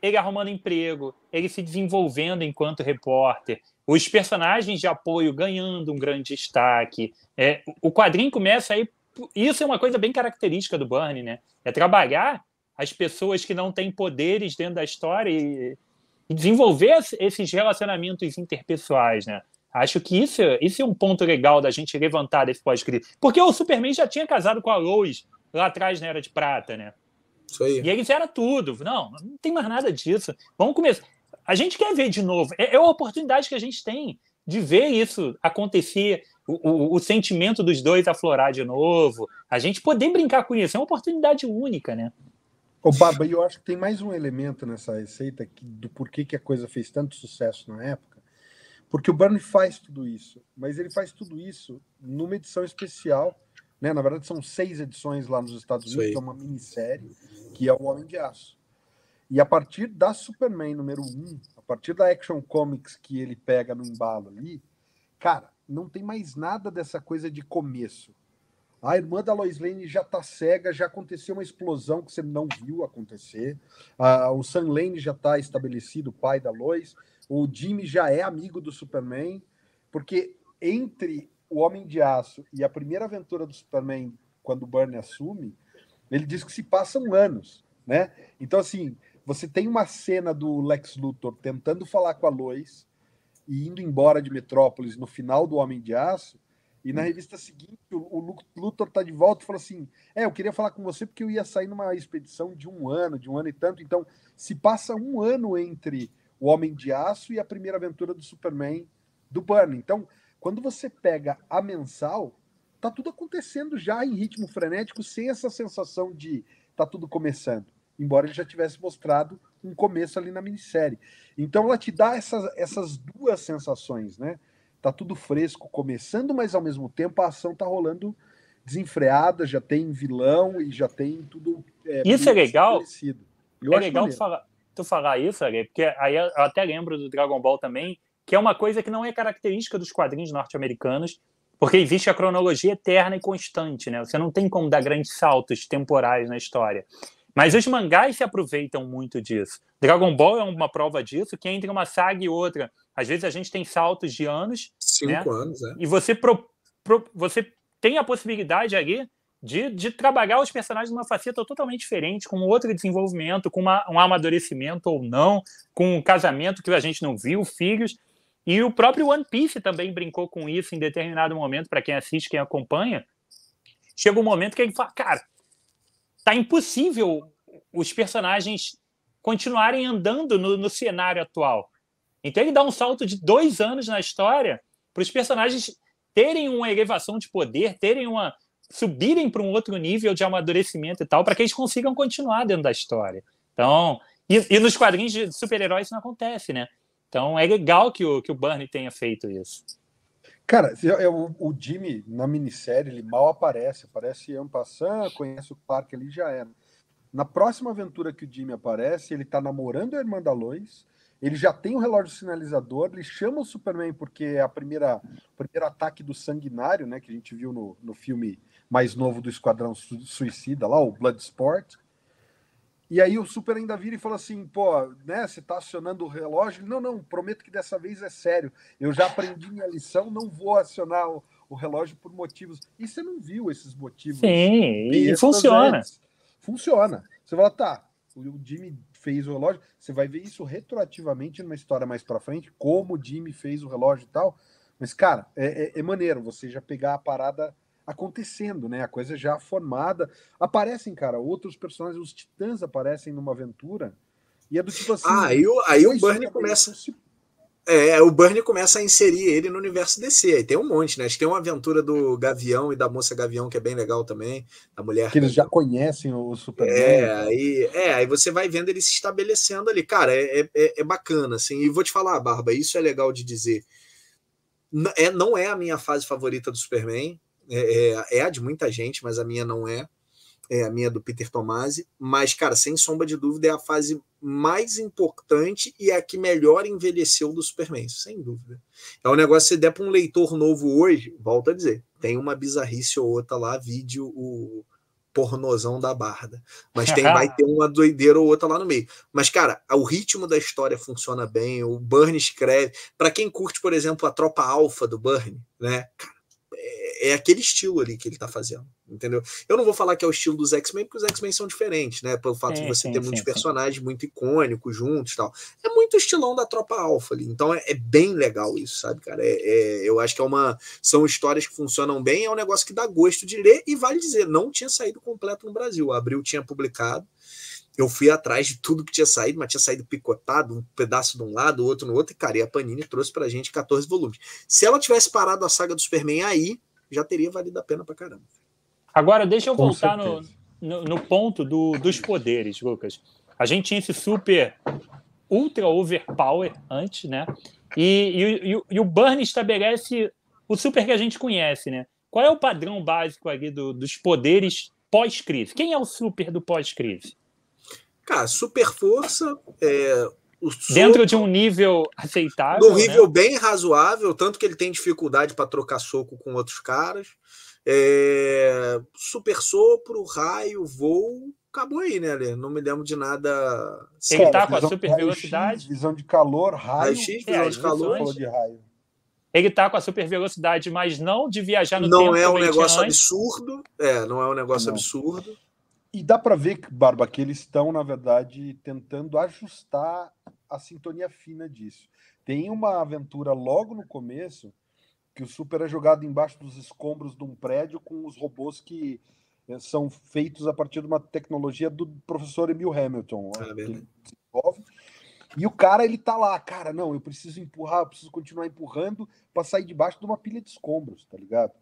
Ele arrumando emprego, ele se desenvolvendo enquanto repórter, os personagens de apoio ganhando um grande destaque. O quadrinho começa aí... Isso é uma coisa bem característica do Byrne, né? É trabalhar as pessoas que não têm poderes dentro da história e desenvolver esses relacionamentos interpessoais, né? Acho que isso é um ponto legal da gente levantar desse pós-crise. Porque o Superman já tinha casado com a Lois lá atrás na Era de Prata, né? Isso aí. E eles eram tudo. Não tem mais nada disso. Vamos começar. A gente quer ver de novo. É a oportunidade que a gente tem de ver isso acontecer, o sentimento dos dois aflorar de novo, a gente poder brincar com isso. É uma oportunidade única, né? Ô, Barba, eu acho que tem mais um elemento nessa receita do porquê que a coisa fez tanto sucesso na época, porque o Byrne faz tudo isso, mas ele faz tudo isso numa edição especial, né? Na verdade, são 6 edições lá nos Estados Unidos, que é uma minissérie, que é o Homem de Aço. E a partir da Superman número 1, a partir da Action Comics que ele pega no embalo ali, cara, não tem mais nada dessa coisa de começo. A irmã da Lois Lane já tá cega, já aconteceu uma explosão que você não viu acontecer. O Sam Lane já tá estabelecido, o pai da Lois. O Jimmy já é amigo do Superman, porque entre o Homem de Aço e a primeira aventura do Superman, quando o Byrne assume, ele diz que se passam anos, né? Então, assim, você tem uma cena do Lex Luthor tentando falar com a Lois e indo embora de Metrópolis no final do Homem de Aço, e na revista seguinte o Luthor tá de volta e fala assim, eu queria falar com você porque eu ia sair numa expedição de um ano e tanto, então se passa um ano entre o Homem de Aço e a primeira aventura do Superman do Byrne. Então, quando você pega a mensal, tá tudo acontecendo já em ritmo frenético, sem essa sensação de tá tudo começando, embora ele já tivesse mostrado um começo ali na minissérie. Então ela te dá essas duas sensações, né? Tá tudo fresco começando, mas ao mesmo tempo a ação tá rolando desenfreada, já tem vilão e já tem tudo. Isso é legal. É legal tu falar isso, Ale, porque aí eu até lembro do Dragon Ball também, que é uma coisa que não é característica dos quadrinhos norte-americanos, porque existe a cronologia eterna e constante, né? Você não tem como dar grandes saltos temporais na história. Mas os mangás se aproveitam muito disso. Dragon Ball é uma prova disso, que entre uma saga e outra, às vezes a gente tem saltos de anos, 5 né? anos, é. E você tem a possibilidade ali de trabalhar os personagens numa faceta totalmente diferente, com outro desenvolvimento, com um amadurecimento ou não, com um casamento que a gente não viu, filhos. E o próprio One Piece também brincou com isso em determinado momento, para quem assiste, quem acompanha. Chega um momento que ele fala, cara, tá impossível os personagens continuarem andando no cenário atual. Então ele dá um salto de 2 anos na história para os personagens terem uma elevação de poder, subirem para um outro nível de amadurecimento e tal, para que eles consigam continuar dentro da história. Então, e nos quadrinhos de super-heróis isso não acontece, né? Então é legal que o Burney tenha feito isso. Cara, o Jimmy, na minissérie, ele mal aparece en passant, conhece o Clark ali, já era. Na próxima aventura que o Jimmy aparece, ele tá namorando a irmã da Lois, ele já tem um relógio sinalizador, ele chama o Superman porque é o primeiro ataque do Sanguinário, né, que a gente viu no filme mais novo do Esquadrão Suicida, lá, o Bloodsport. E aí o Super ainda vira e fala assim, pô, né, você tá acionando o relógio? Não, prometo que dessa vez é sério. Eu já aprendi minha lição, não vou acionar o relógio por motivos. E você não viu esses motivos? Sim, e funciona. Funciona. Você fala, tá, o Jimmy fez o relógio, você vai ver isso retroativamente numa história mais pra frente, como o Jimmy fez o relógio e tal. Mas, cara, é maneiro você já pegar a parada acontecendo, né? A coisa já formada. Aparecem, cara, outros personagens, os Titãs aparecem numa aventura, e é do tipo assim... Aí o Burney começa... o Burney começa a inserir ele no universo DC. Aí tem um monte, né? Acho que tem uma aventura do Gavião e da Moça Gavião, que é bem legal também, da mulher... Que eles já conhecem o Superman. Aí você vai vendo ele se estabelecendo ali. Cara, é bacana, assim. E vou te falar, Barba, isso é legal de dizer. Não é a minha fase favorita do Superman, é a de muita gente, mas a minha não é. É a minha do Peter Tomasi. Mas, cara, sem sombra de dúvida, é a fase mais importante e a que melhor envelheceu do Superman, sem dúvida. É um negócio, se der para um leitor novo hoje, volto a dizer, tem uma bizarrice ou outra lá, vídeo o pornozão da Barda. Mas vai ter uma doideira ou outra lá no meio. Mas, cara, o ritmo da história funciona bem, o Burney escreve. Para quem curte, por exemplo, a Tropa Alpha do Burney, né? Cara, é aquele estilo ali que ele tá fazendo, entendeu? Eu não vou falar que é o estilo dos X-Men, porque os X-Men são diferentes, né? Pelo fato de você ter muitos personagens muito icônicos juntos e tal. É muito estilão da Tropa Alpha ali. Então é bem legal isso, sabe, cara? Eu acho que são histórias que funcionam bem, é um negócio que dá gosto de ler, e vale dizer, não tinha saído completo no Brasil. A Abril tinha publicado, eu fui atrás de tudo que tinha saído, mas tinha saído picotado, um pedaço de um lado, outro no outro, e, cara, e a Panini trouxe pra gente 14 volumes. Se ela tivesse parado a saga do Superman aí, já teria valido a pena pra caramba. Agora, deixa eu voltar no ponto dos poderes, Lucas. A gente tinha esse super ultra overpower antes, né? E o Burney estabelece o super que a gente conhece, né? Qual é o padrão básico ali dos poderes pós-crise? Quem é o super do pós-crise? Cara, super força, dentro de um nível aceitável. Num nível, né, bem razoável, tanto que ele tem dificuldade para trocar soco com outros caras. Super sopro, raio, voo, acabou aí, né, Lê? Não me lembro de nada. Ele tá com a super velocidade. Visão de calor, raio. Visão de calor. Falou de raio. Ele tá com a super velocidade, mas não de viajar no tempo. Não é um negócio absurdo. Não é um negócio absurdo. E dá para ver, Barba, que eles estão, na verdade, tentando ajustar a sintonia fina disso. Tem uma aventura logo no começo que o Super é jogado embaixo dos escombros de um prédio com os robôs que são feitos a partir de uma tecnologia do professor Emil Hamilton. Que ele desenvolve. E o cara, ele tá lá, cara, não, eu preciso empurrar, eu preciso continuar empurrando para sair debaixo de uma pilha de escombros, tá ligado?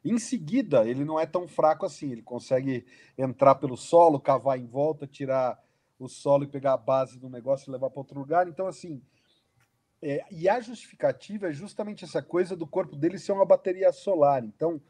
Em seguida, ele não é tão fraco assim, ele consegue entrar pelo solo, cavar em volta, tirar o solo e pegar a base do negócio e levar para outro lugar. Então, assim, e a justificativa é justamente essa coisa do corpo dele ser uma bateria solar. Então,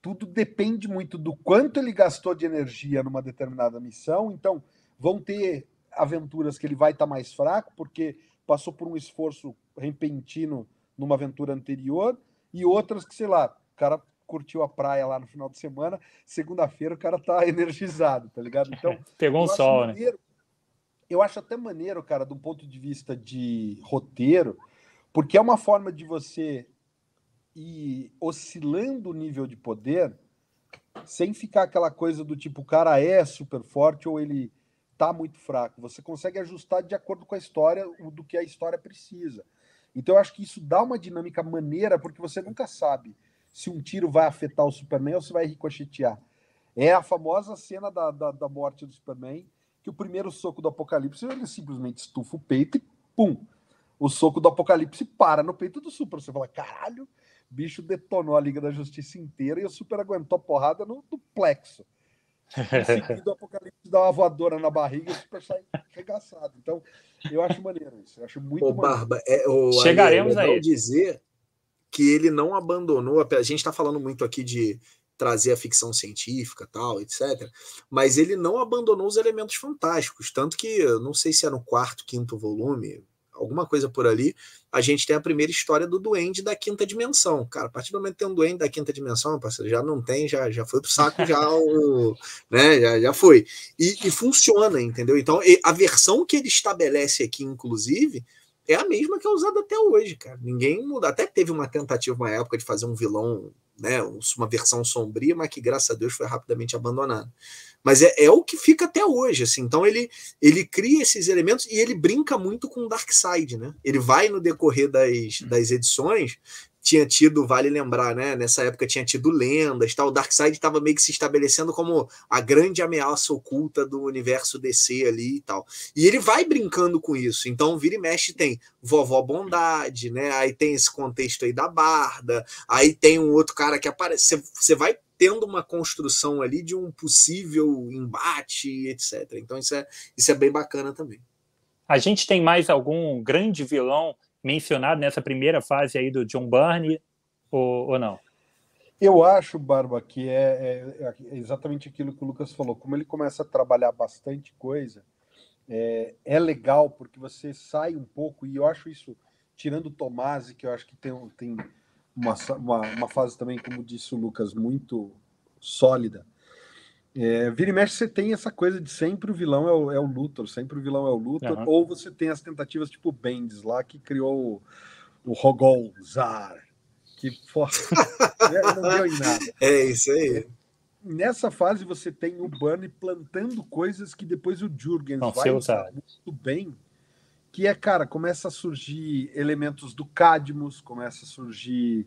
tudo depende muito do quanto ele gastou de energia numa determinada missão. Então, vão ter aventuras que ele vai estar mais fraco, porque passou por um esforço repentino numa aventura anterior, e outras que, sei lá, o cara curtiu a praia lá no final de semana, segunda-feira o cara tá energizado, tá ligado? Então, Pegou um sol, né? Eu acho até maneiro, cara, do ponto de vista de roteiro, porque é uma forma de você ir oscilando o nível de poder sem ficar aquela coisa do tipo, o cara é super forte ou ele tá muito fraco. Você consegue ajustar de acordo com a história, do que a história precisa. Então eu acho que isso dá uma dinâmica maneira, porque você nunca sabe se um tiro vai afetar o Superman ou se vai ricochetear. É a famosa cena da morte do Superman, que o primeiro soco do Apocalipse, ele simplesmente estufa o peito e pum! O soco do Apocalipse para no peito do Super. Você fala, caralho, o bicho detonou a Liga da Justiça inteira e o Super aguentou a porrada no plexo. Em seguida, o Apocalipse dá uma voadora na barriga e o Super sai arregaçado. Então, eu acho maneiro isso. Eu acho muito maneiro. Barba, chegaremos aí. É legal aí. dizer que ele não abandonou. A gente está falando muito aqui de trazer a ficção científica, tal, etc. Mas ele não abandonou os elementos fantásticos. Tanto que, não sei se é no quarto, quinto volume, alguma coisa por ali, a gente tem a primeira história do duende da quinta dimensão. Cara, a partir do momento que tem um duende da quinta dimensão, parceiro, já não tem, já foi pro saco, né, já foi. E funciona, entendeu? Então, a versão que ele estabelece aqui, inclusive, é a mesma que é usada até hoje, cara. Ninguém muda. Até teve uma tentativa, uma época, de fazer um vilão, né, uma versão sombria, mas que, graças a Deus, foi rapidamente abandonada. Mas é o que fica até hoje, assim. Então ele cria esses elementos e ele brinca muito com o Darkseid, né? Ele vai no decorrer das edições, tinha tido, vale lembrar, né? Nessa época tinha tido lendas, tal. O Darkseid estava meio que se estabelecendo como a grande ameaça oculta do universo DC ali e tal. E ele vai brincando com isso. Então, vira e mexe, tem Vovó Bondade, né? Aí tem esse contexto aí da Barda, aí tem um outro cara que aparece. Você vai tendo uma construção ali de um possível embate, etc. Então isso é bem bacana também. A gente tem mais algum grande vilão mencionado nessa primeira fase aí do John Byrne ou não? Eu acho, Barba, que é exatamente aquilo que o Lucas falou. Como ele começa a trabalhar bastante coisa, é legal porque você sai um pouco, e eu acho isso, tirando o Tomasi, que eu acho que tem uma fase também, como disse o Lucas, muito sólida. Vira e mexe, você tem essa coisa de sempre o vilão é o Luthor, sempre o vilão é o Luthor, Uhum. ou você tem as tentativas tipo o Bendis lá, que criou o Rogol Zar, que não deu em nada. É isso aí. Nessa fase você tem o Byrne plantando coisas que depois o Jurgens vai usar muito bem, que cara, começa a surgir elementos do Cadmus, começa a surgir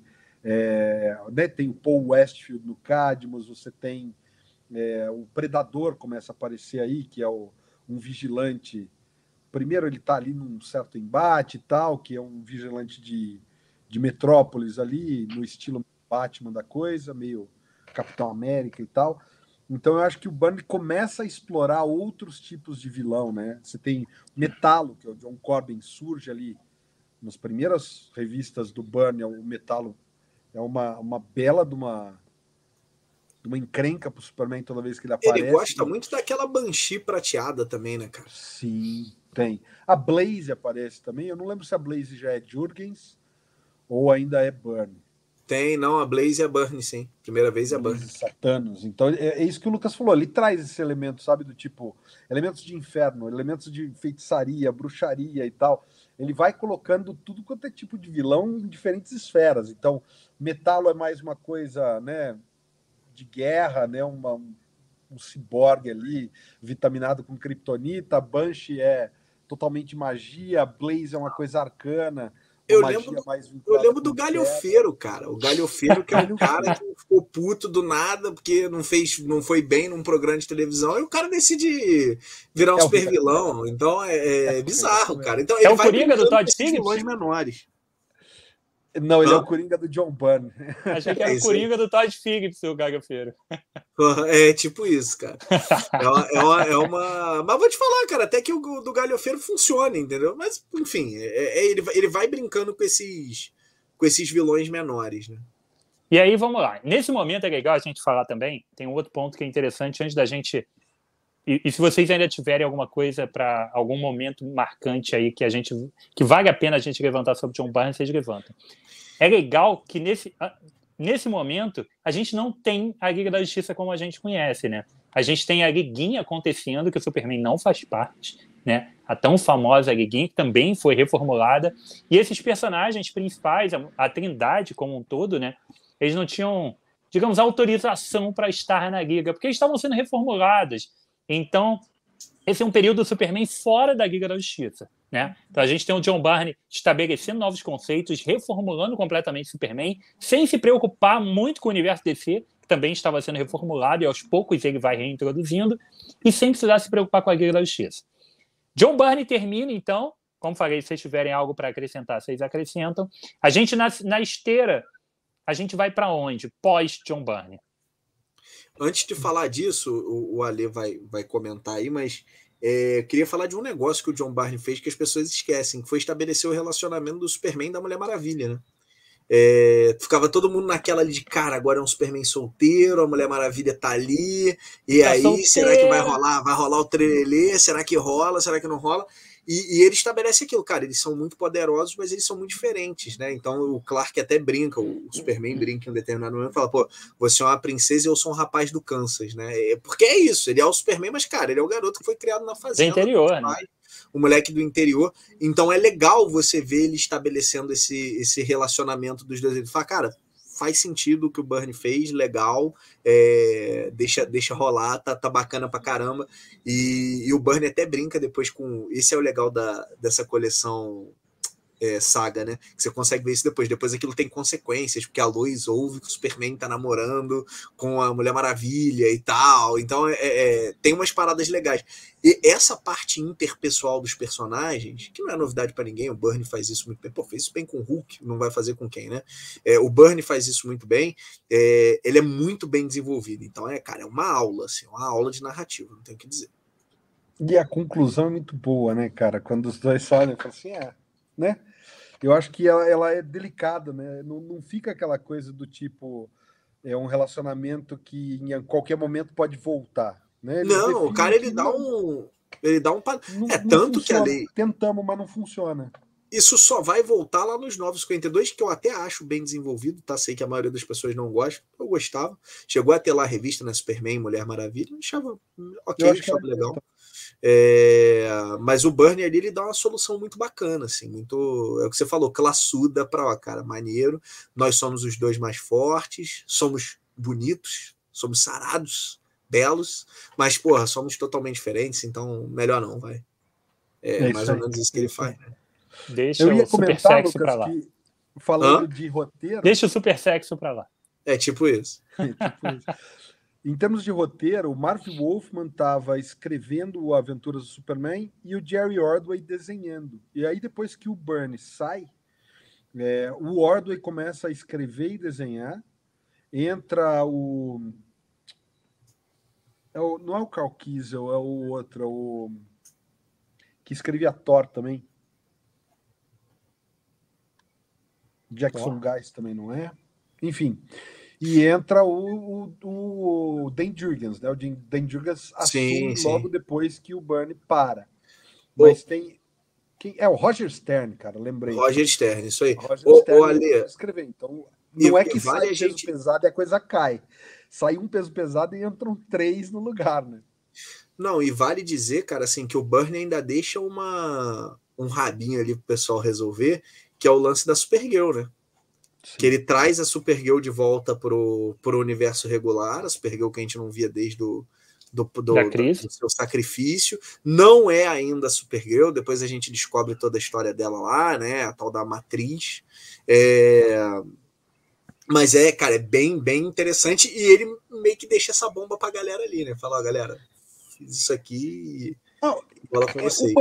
né, tem o Paul Westfield no Cadmus, você tem o Predador começa a aparecer aí, que é um vigilante. Primeiro ele está ali num certo embate e tal, que é um vigilante de Metrópolis ali, no estilo Batman da coisa, meio Capitão América e tal. Então eu acho que o Byrne começa a explorar outros tipos de vilão, né? Você tem Metalo, que é o John Corbin surge ali nas primeiras revistas do Byrne, o Metalo é uma bela de uma encrenca pro Superman toda vez que ele aparece. Ele gosta muito daquela Banshee prateada também, né, cara? Sim, tem. A Blaze aparece também. Eu não lembro se a Blaze já é Jurgens ou ainda é Byrne. Tem, não, a Blaze é Byrne, sim. Primeira vez é Byrne. Satanos. Então é isso que o Lucas falou. Ele traz esse elemento, sabe, do tipo elementos de inferno, elementos de feitiçaria, bruxaria e tal. Ele vai colocando tudo quanto é tipo de vilão em diferentes esferas. Então, Metalo é mais uma coisa, né, de guerra, né, um ciborgue ali, vitaminado com kryptonita. Banshee é totalmente magia. Blaze é uma coisa arcana. Eu lembro do Galhofeiro, cara. O Galhofeiro, que é um cara que ficou puto do nada, porque não foi bem num programa de televisão, e o cara decide virar um super vilão. Então é bizarro, cara. Então, ele o Coringa do Todd Phillips? Menores. Não, ele é o Coringa do John Byrne. Achei que era o Coringa do Todd Phillips, o Galhofeiro. É tipo isso, cara. Mas vou te falar, cara, até que o do Galhofeiro funciona, entendeu? Mas, enfim, ele vai brincando com esses vilões menores, né? E aí, vamos lá. Nesse momento é legal a gente falar também, tem um outro ponto que é interessante antes da gente... E se vocês ainda tiverem alguma coisa para algum momento marcante aí que vale a pena a gente levantar sobre John Byrne, vocês levantam. É legal que nesse momento, a gente não tem a Liga da Justiça como a gente conhece, né? A gente tem a Liguinha acontecendo, que o Superman não faz parte, né? A tão famosa Liguinha, que também foi reformulada. E esses personagens principais, a Trindade como um todo, né? Eles não tinham, digamos, autorização para estar na Liga, porque eles estavam sendo reformulados. Então, esse é um período do Superman fora da Liga da Justiça, né? Então a gente tem o John Byrne estabelecendo novos conceitos, reformulando completamente o Superman, sem se preocupar muito com o universo DC, que também estava sendo reformulado e aos poucos ele vai reintroduzindo, e sem precisar se preocupar com a Liga da Justiça. John Byrne termina, então, como falei, se vocês tiverem algo para acrescentar, vocês acrescentam. A gente, na esteira, a gente vai para onde? Pós-John Byrne. Antes de falar disso, o Ale vai comentar aí, mas queria falar de um negócio que o John Byrne fez que as pessoas esquecem, que foi estabelecer o relacionamento do Superman e da Mulher Maravilha, né? Ficava todo mundo naquela ali de, cara, agora é um Superman solteiro, a Mulher Maravilha tá ali, e Tá aí, solteira. será que vai rolar o trelelê? Será que rola? Será que não rola? E ele estabelece aquilo, cara, eles são muito poderosos, mas eles são muito diferentes, né? Então o Clark até brinca, o Superman brinca em um determinado momento, fala, pô, você é uma princesa e eu sou um rapaz do Kansas, né? Porque é isso, ele é o Superman, mas, cara, ele é o garoto que foi criado na fazenda. Do interior, né? O moleque do interior. Então é legal você ver ele estabelecendo esse relacionamento dos dois. Ele fala, cara, faz sentido o que o Byrne fez, legal, deixa rolar, tá bacana pra caramba. E o Byrne até brinca depois com... Esse é o legal dessa coleção Saga, né? Que você consegue ver isso depois. Depois aquilo tem consequências, porque a Lois ouve que o Superman tá namorando com a Mulher Maravilha e tal. Então tem umas paradas legais. E essa parte interpessoal dos personagens, que não é novidade para ninguém, o Byrne faz isso muito bem. Pô, fez isso bem com o Hulk, não vai fazer com quem, né? O Byrne faz isso muito bem. Ele é muito bem desenvolvido. Então, cara, é uma aula, assim, uma aula de narrativa, não tenho o que dizer. E a conclusão é muito boa, né, cara? Quando os dois olham e falam assim, né? Eu acho que ela é delicada, né? Não fica aquela coisa do tipo, um relacionamento que em qualquer momento pode voltar, né? Não, o cara ele dá um tanto que a lei tentamos, mas não funciona. Isso só vai voltar lá nos 952, que eu até acho bem desenvolvido, tá? Sei que a maioria das pessoas não gosta, eu gostava. Chegou a ter lá a revista, né? Superman, Mulher Maravilha, eu achava ok, achava legal. Mas o Byrne ali, ele dá uma solução muito bacana, assim, muito, é o que você falou, classuda pra, cara, maneiro, nós somos os dois mais fortes, somos bonitos, somos sarados, belos, mas, porra, somos totalmente diferentes, então melhor não, vai. Mais ou menos isso que ele faz, né? Deixa o super sexo pra lá. Falando de roteiro... Deixa o super sexo pra lá. Tipo isso. Em termos de roteiro, o Marv Wolfman estava escrevendo o Aventuras do Superman e o Jerry Ordway desenhando. E aí, depois que o Byrne sai, o Ordway começa a escrever e desenhar. Entra o... não é o Carl Kiesel, é o outro, que escrevia Thor também. Jackson Guys também não é. Enfim... E entra o Dan Jurgens, né? O Dan Jurgens assume logo depois que o Byrne para. Mas tem... o Roger Stern, cara, lembrei. Roger Stern, isso aí. Roger Stern escrever. Então, não é que sai peso pesado e a coisa cai. Sai um peso pesado e entram 3 no lugar, né? Não, e vale dizer, cara, assim, que o Byrne ainda deixa um rabinho ali pro pessoal resolver, que é o lance da Supergirl, né? Sim. Que ele traz a Supergirl de volta pro universo regular, a Supergirl que a gente não via desde do seu sacrifício. Não é ainda a Supergirl, depois a gente descobre toda a história dela lá, né? A tal da Matriz. Mas cara, é bem, bem interessante, e ele meio que deixa essa bomba pra galera ali, né? Fala, ó, galera, fiz isso aqui e bola com vocês.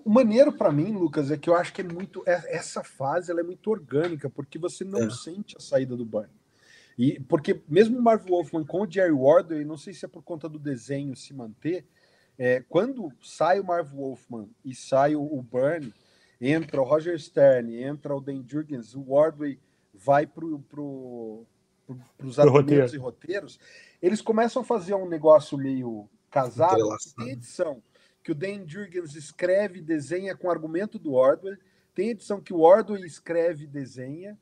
O maneiro para mim, Lucas, é que eu acho que é muito... Essa fase ela é muito orgânica, porque você não sente a saída do Byrne. E porque mesmo o Marv Wolfman com o Jerry Ordway, não sei se é por conta do desenho se manter, quando sai o Marv Wolfman e sai o Byrne, entra o Roger Stern, entra o Dan Jurgens, o Ordway vai para os argumentos e roteiros, eles começam a fazer um negócio meio casado, tem edição que o Dan Jurgens escreve e desenha com argumento do Ordway, tem edição que o Ordway escreve e desenha,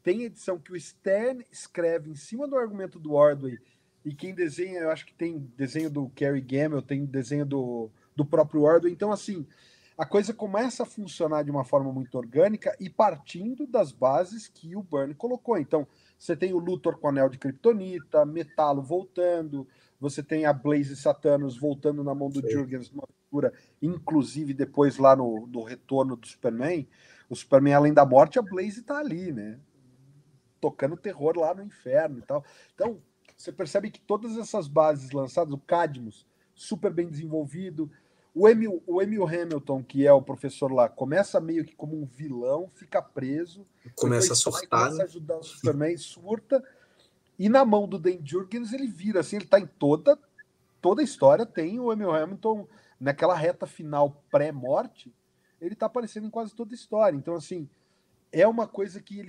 tem edição que o Stern escreve em cima do argumento do Ordway, e quem desenha, eu acho que tem desenho do Kerry Gamble, tem desenho do próprio Ordway. Então, assim, a coisa começa a funcionar de uma forma muito orgânica e partindo das bases que o Byrne colocou. Então, você tem o Luthor com o Anel de Kryptonita, Metalo voltando, você tem a Blaze Satanos voltando na mão do Jurgens, numa figura, inclusive depois lá no retorno do Superman, o Superman Além da Morte, a Blaze tá ali, né? Tocando terror lá no inferno e tal. Então, você percebe que todas essas bases lançadas, o Cadmus, super bem desenvolvido, o Emil Hamilton, que é o professor lá, começa meio que como um vilão, fica preso, começa a surtar, começa a ajudar o Superman, surta, e na mão do Dan Jurgens ele vira, assim, ele tá em toda a história, tem o Emil Hamilton naquela reta final pré-morte, ele tá aparecendo em quase toda a história. Então, assim, é uma coisa que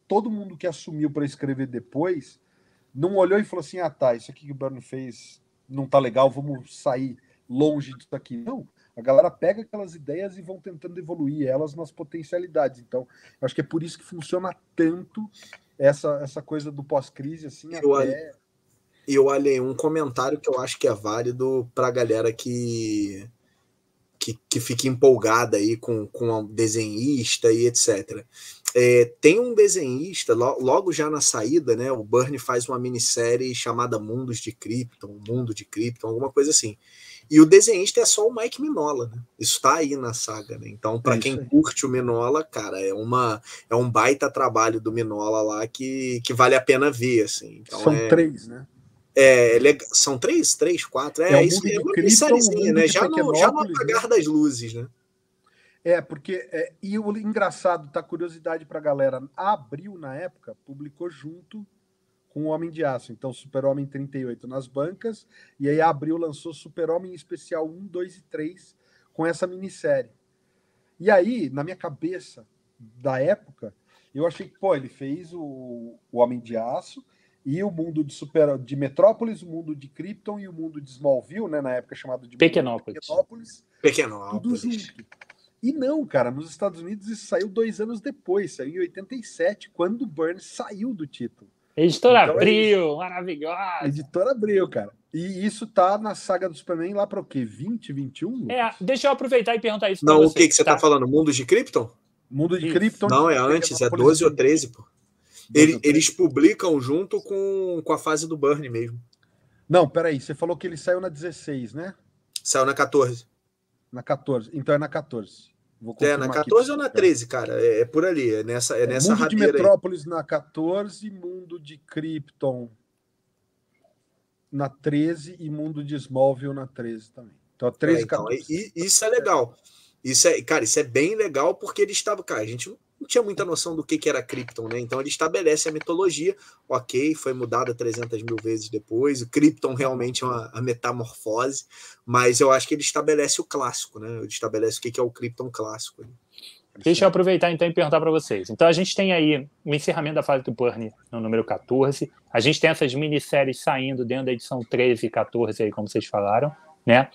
todo mundo que assumiu para escrever depois não olhou e falou assim, tá, isso aqui que o Byrne fez não tá legal, vamos sair longe disso aqui. Não, a galera pega aquelas ideias e vão tentando evoluir elas nas potencialidades. Então, eu acho que é por isso que funciona tanto essa coisa do pós-crise, assim, E eu olhei um comentário que eu acho que é válido pra galera que fica empolgada aí com um desenhista e etc. Tem um desenhista, logo já na saída, né, o Byrne faz uma minissérie chamada Mundos de Krypton, Mundo de Krypton, alguma coisa assim. E o desenhista é só o Mike Mignola, né? Isso tá aí na saga, né? Então, para quem curte o Mignola, cara, é um baita trabalho do Mignola lá que vale a pena ver, assim. Então, são 3, né? São 3, 4. Isso é uma minissériezinha, né? Já no apagar das luzes, né? Porque e o engraçado, tá, curiosidade pra galera, a Abril, na época, publicou junto com o Homem de Aço, então Super-Homem 38 nas bancas, e aí a Abril lançou Super-Homem Especial 1, 2 e 3 com essa minissérie. E aí, na minha cabeça da época, eu achei que, ele fez o Homem de Aço e o mundo de Metrópolis, o mundo de Krypton e o mundo de Smallville, né, na época chamado de Pequenópolis. Tudo junto. E não, cara, nos Estados Unidos isso saiu 2 anos depois, saiu em 87, quando o Byrne saiu do título. Editora Abril, maravilhosa. Editora Abril, cara. E isso tá na saga do Superman lá para o quê? 20, 21? Deixa eu aproveitar e perguntar isso pra você. Não, o que você tá falando? Mundo de Krypton? Mundo de Krypton. Não, é antes, é 12 ou 13, pô. Eles publicam junto com a fase do Byrne mesmo. Não, peraí, você falou que ele saiu na 16, né? Saiu na 14. Na 14, então é na 14. Na 14 ou na 13, cara? É por ali, é nessa Mundo de Metrópolis aí. Na 14, Mundo de Krypton na 13 e Mundo de Smallville na 13 também. Então, 13 e 14. Isso é legal. Isso é bem legal porque ele estava... Cara, a gente não tinha muita noção do que era Krypton, né? Então ele estabelece a mitologia, ok, foi mudada 300 mil vezes depois, o Krypton realmente é uma metamorfose, mas eu acho que ele estabelece o clássico, né? Ele estabelece o que é o Krypton clássico. Né? Deixa eu aproveitar então e perguntar para vocês. Então a gente tem aí o encerramento da fase do Byrne no número 14, a gente tem essas minisséries saindo dentro da edição 13 e 14 aí, como vocês falaram, né?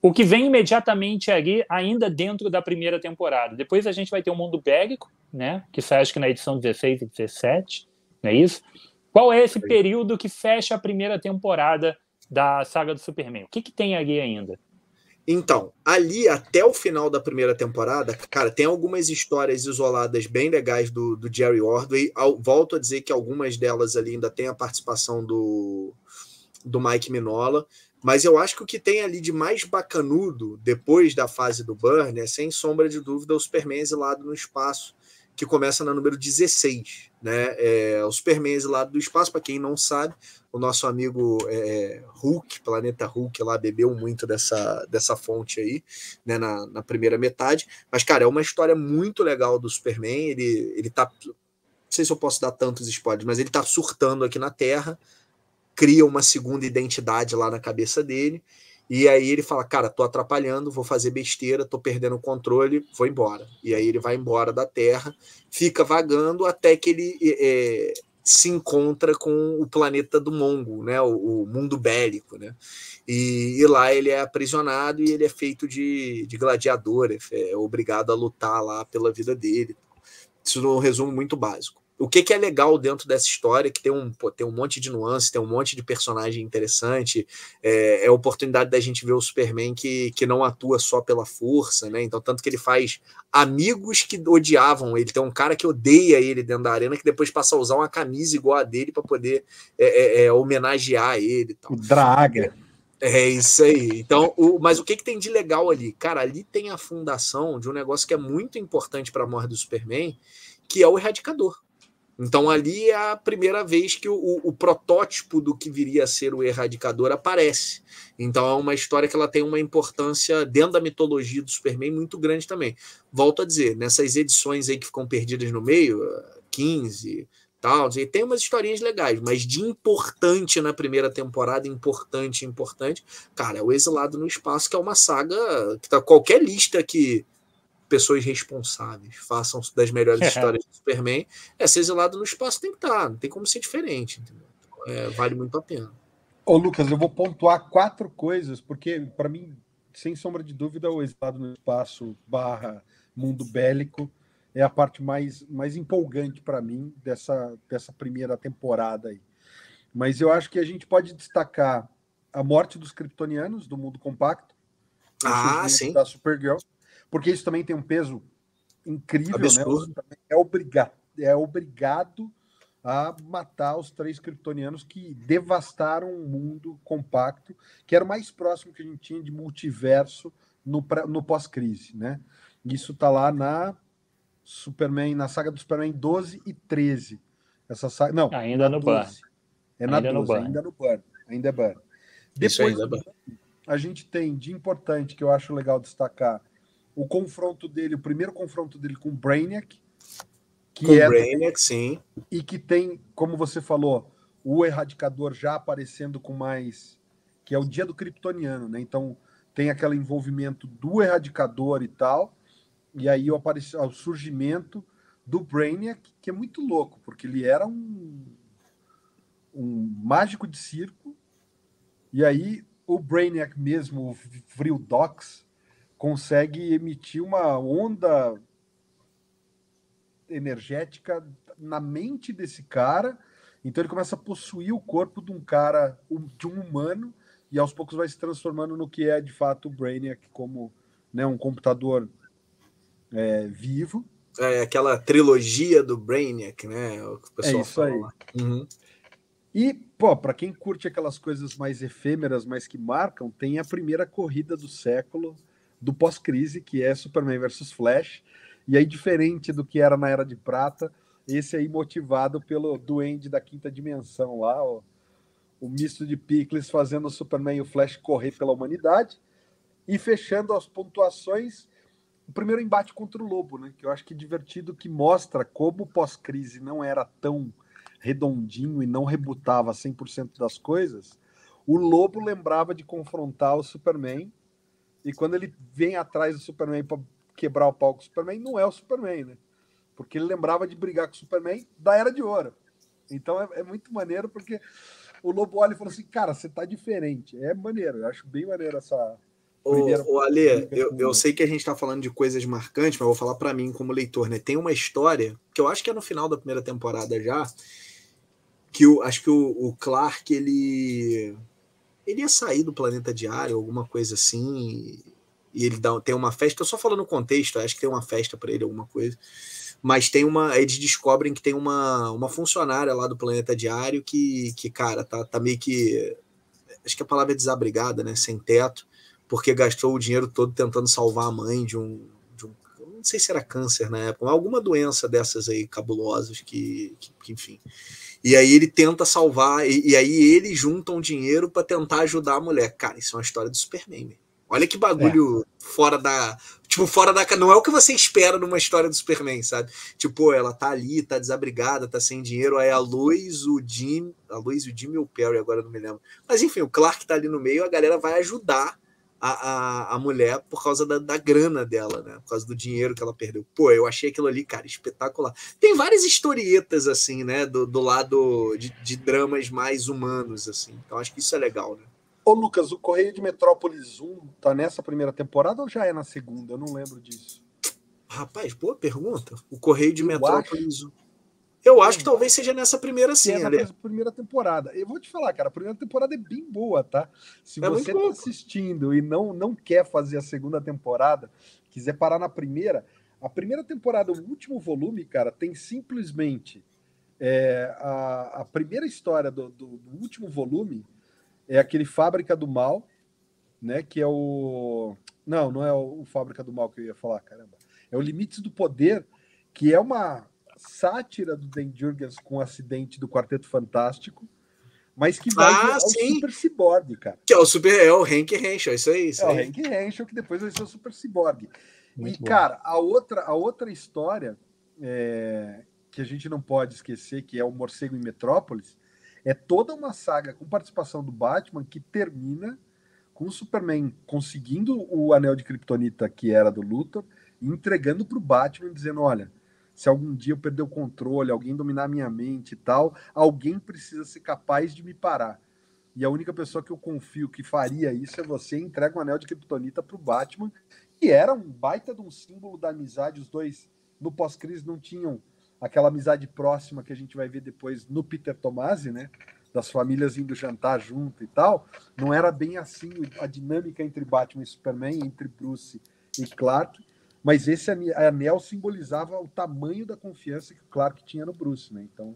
O que vem imediatamente ali, ainda dentro da primeira temporada. Depois a gente vai ter o Mundo Bélico, né? Que sai acho que na edição 16 e 17, não é isso? Qual é esse período que fecha a primeira temporada da saga do Superman? O que tem ali ainda? Então, ali até o final da primeira temporada, cara, tem algumas histórias isoladas bem legais do Jerry Ordway. Volto a dizer que algumas delas ali ainda tem a participação do Mike Mignola. Mas eu acho que o que tem ali de mais bacanudo depois da fase do Byrne é, sem sombra de dúvida, o Superman Exilado no Espaço, que começa no número 16. Né? O Superman Exilado do Espaço, para quem não sabe, o nosso amigo Hulk, Planeta Hulk, lá bebeu muito dessa fonte aí, né, na primeira metade. Mas, cara, é uma história muito legal do Superman. Ele tá... Não sei se eu posso dar tantos spoilers, mas ele tá surtando aqui na Terra, cria uma segunda identidade lá na cabeça dele, e aí ele fala, cara, tô atrapalhando, vou fazer besteira, tô perdendo o controle, vou embora. E aí ele vai embora da Terra, fica vagando até que ele se encontra com o planeta do Mongo, né, o mundo bélico, né, e lá ele é aprisionado e ele é feito de gladiador, é obrigado a lutar lá pela vida dele. Isso é um resumo muito básico. o que é legal dentro dessa história, que tem um monte de nuances, tem um monte de personagem interessante, é a oportunidade da gente ver o Superman que não atua só pela força, né? Então, tanto que ele faz amigos que odiavam ele. Tem um cara que odeia ele dentro da arena, que depois passa a usar uma camisa igual a dele para poder homenagear ele e tal. O Draga. É isso aí. Então, mas o que tem de legal ali? Cara, ali tem a fundação de um negócio que é muito importante para a morte do Superman, que é o Erradicador. Então, ali é a primeira vez que o protótipo do que viria a ser o Erradicador aparece. Então, é uma história que ela tem uma importância dentro da mitologia do Superman muito grande também. Volto a dizer, nessas edições aí que ficam perdidas no meio, 15, tal, tem umas historinhas legais, mas de importante na primeira temporada, importante, cara, é o Exilado no Espaço, que é uma saga que tá qualquer lista que pessoas responsáveis façam das melhores histórias do Superman, esse Exilado no Espaço tem que estar, não tem como ser diferente, entendeu? Vale muito a pena. Ô, Lucas, eu vou pontuar 4 coisas, porque, para mim, sem sombra de dúvida, o Exilado no Espaço / Mundo Bélico é a parte mais empolgante para mim dessa primeira temporada aí. Mas eu acho que a gente pode destacar a morte dos Kryptonianos do Mundo Compacto, sim. da Supergirl, porque isso também tem um peso incrível, absurdo, né? É obrigado a matar os 3 kryptonianos que devastaram o Mundo Compacto, que era o mais próximo que a gente tinha de multiverso no pós-crise, né? Isso tá lá na saga do Superman 12 e 13. Essa saga, não, ainda no Burn. É na 12, ainda no Burn. Ainda é Burn. Depois a gente tem de importante, que eu acho legal destacar, o primeiro confronto dele com o Brainiac, sim. E que tem, como você falou, o Erradicador já aparecendo com mais, que é o Dia do Kryptoniano, né? Então tem aquele envolvimento do Erradicador e tal, e aí o surgimento do Brainiac, que é muito louco, porque ele era um mágico de circo, e aí o Brainiac mesmo, o Vrildox, consegue emitir uma onda energética na mente desse cara, então ele começa a possuir o corpo de um cara, de um humano, e aos poucos vai se transformando no que é de fato o Brainiac, como, né, um computador vivo. Aquela trilogia do Brainiac, né? O que o pessoal isso aí. Uhum. E, pô, para quem curte aquelas coisas mais efêmeras, mas que marcam, tem a primeira corrida do século, do pós-crise, que é Superman versus Flash. E aí, diferente do que era na Era de Prata, esse aí motivado pelo duende da quinta dimensão lá, o misto de Pickles fazendo o Superman e o Flash correr pela humanidade. E fechando as pontuações, o primeiro embate contra o Lobo, né? Que eu acho que é divertido, que mostra como o pós-crise não era tão redondinho e não rebutava 100% das coisas. O Lobo lembrava de confrontar o Superman, e quando ele vem atrás do Superman para quebrar o pau com o Superman, não é o Superman, né? Porque ele lembrava de brigar com o Superman da Era de Ouro. Então é muito maneiro, porque o Lobo olha e falou assim, cara, você tá diferente. É maneiro, eu acho bem maneiro essa... Ale, eu sei que a gente está falando de coisas marcantes, mas vou falar para mim como leitor, né? Tem uma história que eu acho que é no final da primeira temporada já, que acho que o Clark ele ia sair do planeta diário, alguma coisa assim, e ele tem uma festa. Eu só falando o contexto, acho que tem uma festa para ele, alguma coisa. Mas eles descobrem que tem uma funcionária lá do planeta diário que cara, tá meio que, acho que a palavra é desabrigada, né? Sem teto, porque gastou o dinheiro todo tentando salvar a mãe de um não sei se era câncer na época, mas alguma doença dessas aí cabulosas que enfim. E aí ele tenta salvar, e aí eles juntam dinheiro para tentar ajudar a mulher. Cara, isso é uma história do Superman, né? Olha que bagulho fora da... Tipo, fora da... Não é o que você espera numa história do Superman, sabe? Tipo, ela tá ali, tá desabrigada, tá sem dinheiro, aí a Lois, o Jim ou o Perry, agora não me lembro. Mas enfim, o Clark tá ali no meio, a galera vai ajudar a mulher por causa da grana dela, né? Por causa do dinheiro que ela perdeu. Pô, eu achei aquilo ali, cara, espetacular. Tem várias historietas, assim, né? Do lado de dramas mais humanos, assim. Então acho que isso é legal, né? Ô, Lucas, o Correio de Metrópolis 1 tá nessa primeira temporada ou já é na segunda? Eu não lembro disso. Rapaz, boa pergunta. O Correio de Metrópolis 1. Eu acho que talvez seja nessa primeira sim, na primeira temporada. Eu vou te falar, cara, a primeira temporada é bem boa, tá? Se você tá assistindo e não quer fazer a segunda temporada, quiser parar na primeira, a primeira temporada, o último volume, cara, tem simplesmente a primeira história do último volume é aquele Fábrica do Mal, né? Que é o... Não é o Fábrica do Mal que eu ia falar, caramba. É o Limites do Poder, que é uma sátira do Dan Jurgens com o acidente do Quarteto Fantástico, mas que vai virar o Super Ciborgue, cara. Que é o Hank Henshaw, isso aí. O Hank Henshaw, que depois vai ser o Super Ciborgue. Muito e, bom. Cara, a outra história que a gente não pode esquecer, que é o Morcego em Metrópolis, é toda uma saga com participação do Batman que termina com o Superman conseguindo o anel de Kryptonita que era do Luthor e entregando para o Batman, dizendo, olha, se algum dia eu perder o controle, alguém dominar a minha mente e tal, alguém precisa ser capaz de me parar. E a única pessoa que eu confio que faria isso é você, entrega o anel de Kryptonita para o Batman, que era um baita de um símbolo da amizade. Os dois, no pós-crise, não tinham aquela amizade próxima que a gente vai ver depois no Peter Tomasi, né? Das famílias indo jantar junto e tal. Não era bem assim a dinâmica entre Batman e Superman, entre Bruce e Clark, mas esse anel simbolizava o tamanho da confiança que o Clark tinha no Bruce, né? Então,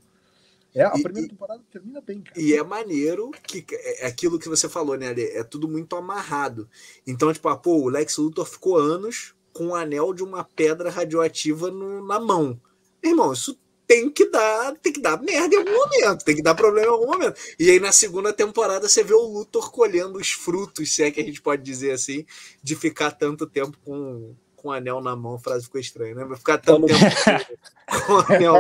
a primeira temporada termina bem, cara. E é maneiro que é aquilo que você falou, né, Ale? É tudo muito amarrado. Então, tipo, o Lex Luthor ficou anos com o anel de uma pedra radioativa na mão. Irmão, isso tem que dar merda em algum momento, tem que dar problema em algum momento. E aí, na segunda temporada, você vê o Luthor colhendo os frutos, se é que a gente pode dizer assim, de ficar tanto tempo com o anel na mão. A frase ficou estranha, né? Vai ficar tanto tempo com o anel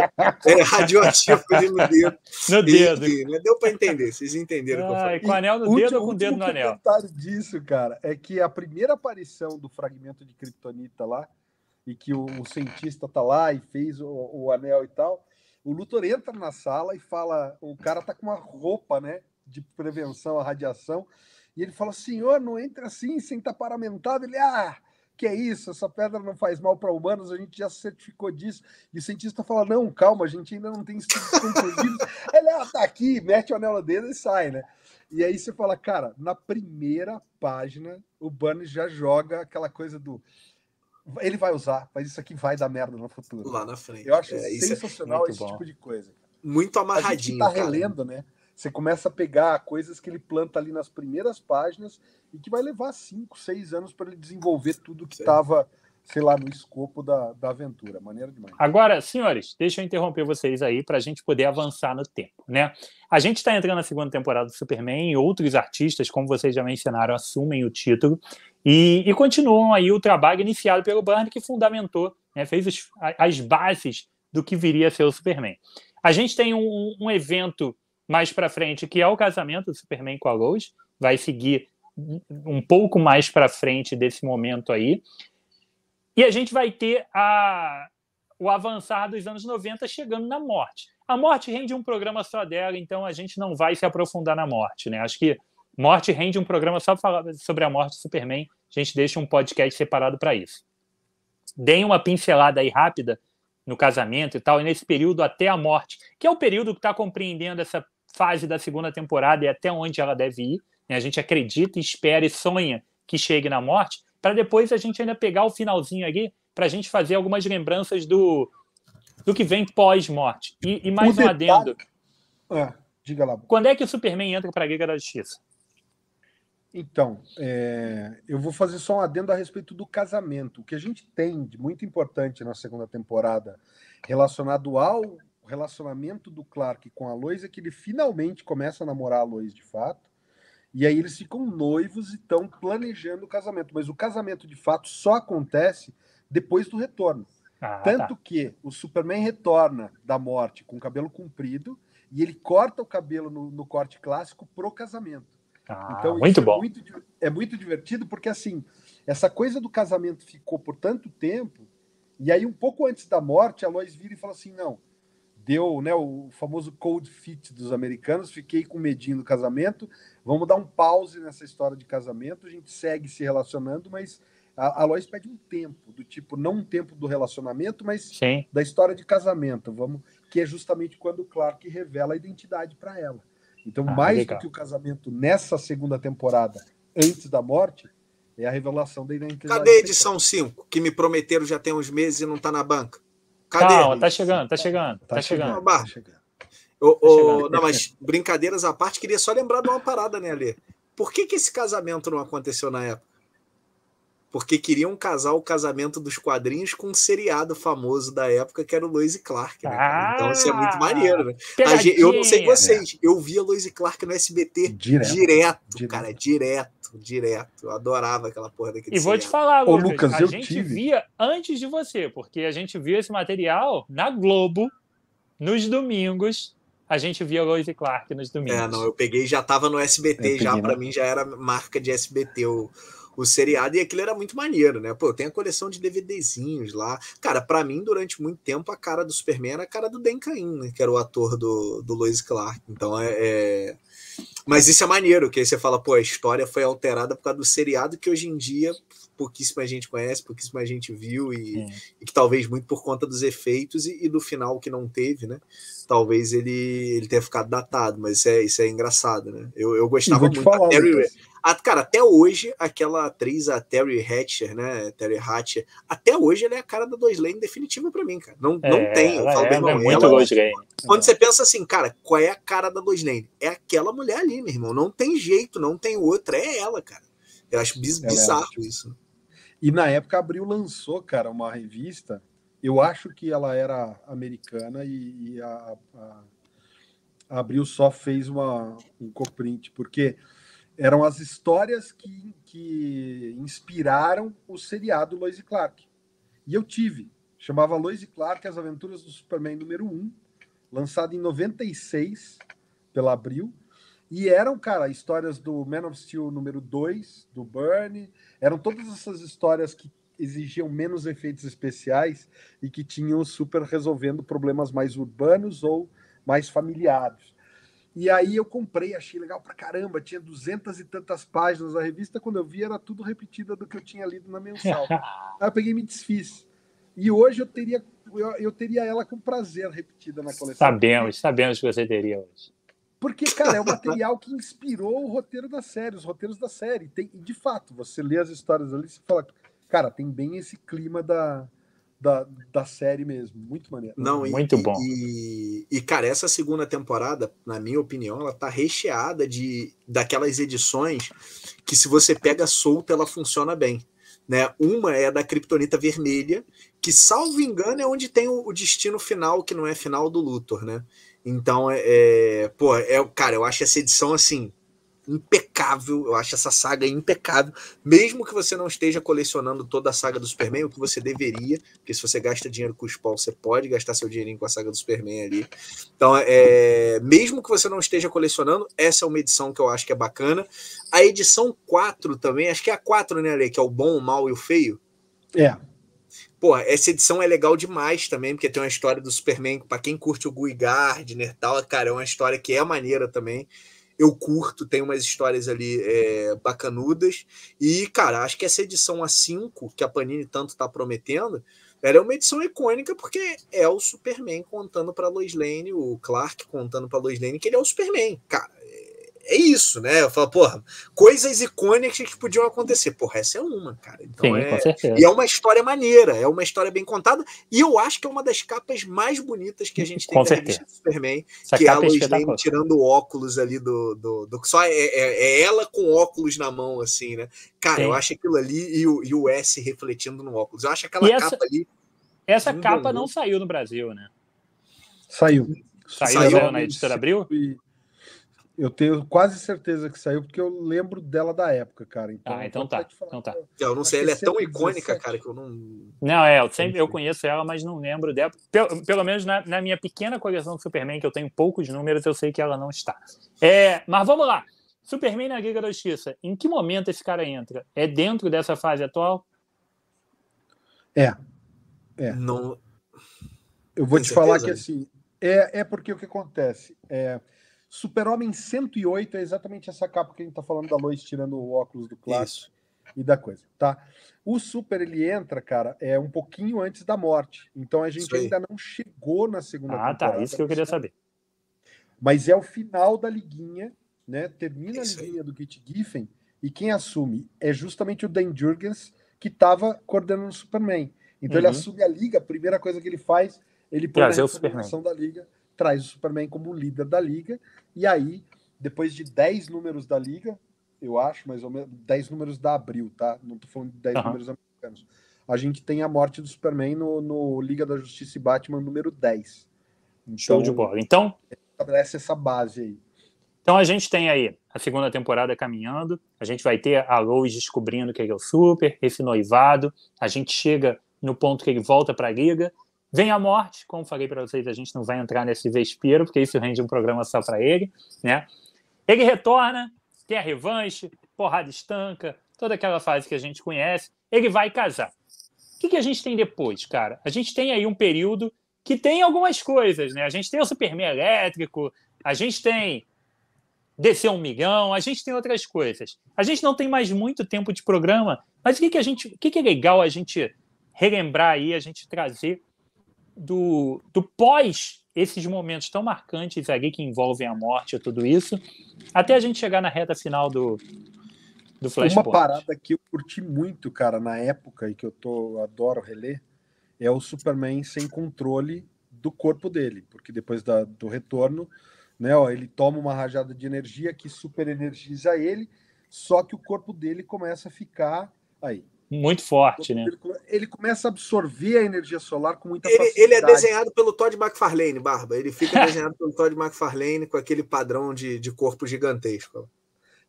radioativo ali no dedo. No dedo. Enfim, né? Deu para entender, vocês entenderam o que eu falei. Com o anel no dedo ou com o dedo no anel? O comentário disso, cara, é que a primeira aparição do fragmento de Kryptonita lá, e que o cientista tá lá e fez o anel e tal, o Luthor entra na sala e fala, o cara tá com uma roupa, né, de prevenção à radiação, e ele fala, senhor, não entra assim, sem estar paramentado. Ele, que é isso, essa pedra não faz mal para humanos, a gente já certificou disso. E o cientista fala, não, calma, a gente ainda não tem estudos conclusivos. Ele, tá aqui, mete o anel no dedo e sai, né? E aí você fala, cara, na primeira página, o Burns já joga aquela coisa do... Ele vai usar, mas isso aqui vai dar merda no futuro. Lá na frente. Eu acho sensacional esse tipo de coisa. Muito amarradinho, a gente tá relendo, né? Você começa a pegar coisas que ele planta ali nas primeiras páginas e que vai levar 5, 6 anos para ele desenvolver tudo que estava, sei lá, no escopo da aventura. Maneiro demais. Agora, senhores, deixa eu interromper vocês aí para a gente poder avançar no tempo, né? A gente está entrando na segunda temporada do Superman e outros artistas, como vocês já mencionaram, assumem o título e continuam aí o trabalho iniciado pelo Byrne, que fundamentou, né, fez as bases do que viria a ser o Superman. A gente tem um evento mais para frente, que é o casamento do Superman com a Lois, vai seguir um pouco mais para frente desse momento aí, e a gente vai ter o avançar dos anos 90 chegando na morte. A morte rende um programa só dela, então a gente não vai se aprofundar na morte, né? Acho que morte rende um programa só para falar sobre a morte do Superman, a gente deixa um podcast separado para isso. Deem uma pincelada aí rápida no casamento e tal, e nesse período até a morte, que é o período que está compreendendo essa fase da segunda temporada e até onde ela deve ir, né? A gente acredita, espera e sonha que chegue na morte, para depois a gente ainda pegar o finalzinho aqui, para a gente fazer algumas lembranças do que vem pós-morte. E mais um adendo. Diga lá. Quando é que o Superman entra para a Liga da Justiça? Então, eu vou fazer só um adendo a respeito do casamento. O que a gente tem de muito importante na segunda temporada relacionado ao relacionamento do Clark com a Lois é que ele finalmente começa a namorar a Lois de fato, e aí eles ficam noivos e estão planejando o casamento. Mas o casamento, de fato, só acontece depois do retorno. Tanto que o Superman retorna da morte com o cabelo comprido e ele corta o cabelo no corte clássico pro casamento. Então, muito bom. É muito divertido, porque assim, essa coisa do casamento ficou por tanto tempo, e aí um pouco antes da morte, a Lois vira e fala assim, não, deu, né, o famoso cold feet dos americanos, fiquei com medinho do casamento, vamos dar um pause nessa história de casamento, a gente segue se relacionando, mas a Lois pede um tempo, do tipo, não um tempo do relacionamento, mas da história de casamento, vamos que é justamente quando o Clark revela a identidade para ela. Então, mais legal. do que o casamento nessa segunda temporada, antes da morte, é a revelação da identidade. Cadê a edição 5, que me prometeram já tem uns meses e não tá na banca? Cadê? Calma, tá chegando. Tá chegando. Não, mas brincadeiras à parte, queria só lembrar de uma parada, né, Alê? Por que esse casamento não aconteceu na época? Porque queriam casar o casamento dos quadrinhos com um seriado famoso da época, que era o Lois e Clark, né, cara? Então isso é muito maneiro, né? Eu não sei vocês, eu via Lois e Clark no SBT direto, cara, direto. Eu adorava aquela porra daquele E vou seriado. te falar, Lucas, a eu gente tive. via antes de você, porque a gente via esse material na Globo, nos domingos. A gente via Lois e Clark nos domingos. Não, eu peguei, já tava no SBT, já pra mim já era marca de SBT o seriado, e aquilo era muito maneiro, né? Pô, eu tenho a coleção de DVDzinhos lá. Cara, pra mim, durante muito tempo, a cara do Superman era a cara do Dan Cain, né? Que era o ator do Lois Clark. Então, Mas isso é maneiro, que aí você fala, pô, a história foi alterada por causa do seriado, que hoje em dia pouquíssima gente conhece, pouquíssima gente viu, e que talvez muito por conta dos efeitos e do final que não teve, né? Talvez ele tenha ficado datado, mas isso é engraçado, né? Eu gostava muito da Terry. Cara, até hoje, aquela atriz, a Terry Hatcher, né? Terry Hatcher, até hoje ela é a cara da Lois Lane definitiva pra mim, cara. Não tem. Eu falo, irmão, muito Lois Lane. Quando você pensa assim, cara, qual é a cara da Lois Lane? É aquela mulher ali, meu irmão. Não tem jeito, não tem outra. É ela, cara. Eu acho bizarro isso. E na época a Abril lançou, cara, uma revista. Eu acho que ela era americana e a Abril só fez um coprint, porque eram as histórias que inspiraram o seriado Lois e Clark. E eu tive. Chamava Lois e Clark, As Aventuras do Superman número 1, lançado em 96 pela Abril. E eram, cara, histórias do Man of Steel número 2, do Byrne. Eram todas essas histórias que exigiam menos efeitos especiais e que tinham o Super resolvendo problemas mais urbanos ou mais familiares. E aí eu comprei, achei legal pra caramba. Tinha 200 e tantas páginas a revista. Quando eu vi, era tudo repetida do que eu tinha lido na mensal. Aí eu peguei e me desfiz. E hoje eu teria ela com prazer repetida na coleção. Sabemos que você teria hoje. Porque, cara, é um material que inspirou o roteiro da série, os roteiros da série. E de fato, você lê as histórias ali e fala, cara, tem bem esse clima da série mesmo. Muito maneiro. Muito bom. E, cara, essa segunda temporada, na minha opinião, ela tá recheada daquelas edições que, se você pega solta, ela funciona bem. Né? Uma é da Kryptonita Vermelha, que, salvo engano, é onde tem o destino final, que não é final do Luthor, né? Então, cara, eu acho essa edição, assim, impecável. Eu acho essa saga impecável. Mesmo que você não esteja colecionando toda a saga do Superman, o que você deveria, porque se você gasta dinheiro com o Spawn, você pode gastar seu dinheirinho com a saga do Superman ali. Então, mesmo que você não esteja colecionando, essa é uma edição que eu acho que é bacana. A edição 4 também, acho que é a 4, né, Ale? Que é o bom, o mal e o feio. Pô, essa edição é legal demais também, porque tem uma história do Superman, pra quem curte o Guy Gardner e tal, cara, é uma história que é maneira também. Eu curto, tem umas histórias ali bacanudas. E, cara, acho que essa edição A5, que a Panini tanto tá prometendo, ela é uma edição icônica, porque é o Superman contando pra Lois Lane, o Clark contando pra Lois Lane que ele é o Superman. Cara, é isso, né? Eu falo, porra, coisas icônicas que podiam acontecer. Porra, essa é uma, cara. Então, sim, com certeza. E é uma história maneira, é uma história bem contada, e eu acho que é uma das capas mais bonitas que a gente tem da revista do Superman, que é a Lois Lane tirando o óculos ali só é ela com óculos na mão, assim, né? Cara, eu acho aquilo ali e o S refletindo no óculos. Eu acho aquela capa ali... Essa capa não saiu no Brasil, né? Saiu na editora Abril? Eu tenho quase certeza que saiu, porque eu lembro dela da época, cara. Então tá. Eu não sei, ela é tão icônica, cara, que eu não... Eu conheço ela, mas não lembro dela. Pelo menos na minha pequena coleção do Superman, que eu tenho poucos números, eu sei que ela não está. Mas vamos lá. Superman na Liga da Justiça. Em que momento esse cara entra? É dentro dessa fase atual? Não... Eu vou te falar que, assim, porque o que acontece? Super-Homem 108 é exatamente essa capa que a gente tá falando da Lois tirando o óculos do Clark. Isso. e da coisa, tá? O Super, ele entra, cara, um pouquinho antes da morte. Então a gente ainda não chegou na segunda temporada. Tá, isso que eu queria saber. Mas é o final da liguinha, né? Termina a liguinha do Kit Giffen e quem assume é justamente o Dan Jurgens, que estava coordenando o Superman. Então ele assume a liga, a primeira coisa que ele faz, ele põe na reformulação da liga, traz o Superman como líder da liga, e aí, depois de 10 números da liga, eu acho, mais ou menos, 10 números da Abril, tá? Não tô falando de 10 números americanos. A gente tem a morte do Superman no Liga da Justiça e Batman número 10. Então, show de bola. Então, estabelece essa base aí. Então a gente tem aí a segunda temporada caminhando, a gente vai ter a Lois descobrindo que ele é o Super, esse noivado, a gente chega no ponto que ele volta para a Liga, vem a morte, como falei para vocês, a gente não vai entrar nesse vespeiro, porque isso rende um programa só para ele, né? Ele retorna, tem a revanche, porrada estanca, toda aquela fase que a gente conhece, ele vai casar. O que a gente tem depois, cara? A gente tem aí um período que tem algumas coisas, né? A gente tem o Superman elétrico, a gente tem DC 1 milhão, a gente tem outras coisas. A gente não tem mais muito tempo de programa, mas o que é legal a gente relembrar aí, a gente trazer do pós esses momentos tão marcantes ali que envolvem a morte e tudo isso, até a gente chegar na reta final do Flashpoint. Uma parada que eu curti muito, cara, na época, e que eu adoro reler, é o Superman sem controle do corpo dele, porque depois do retorno, né, ele toma uma rajada de energia que super energiza ele, só que o corpo dele começa a ficar aí. Muito forte, né? Ele começa a absorver a energia solar com muita facilidade. Ele é desenhado pelo Todd McFarlane, Barba. Ele fica desenhado pelo Todd McFarlane com aquele padrão de corpo gigantesco.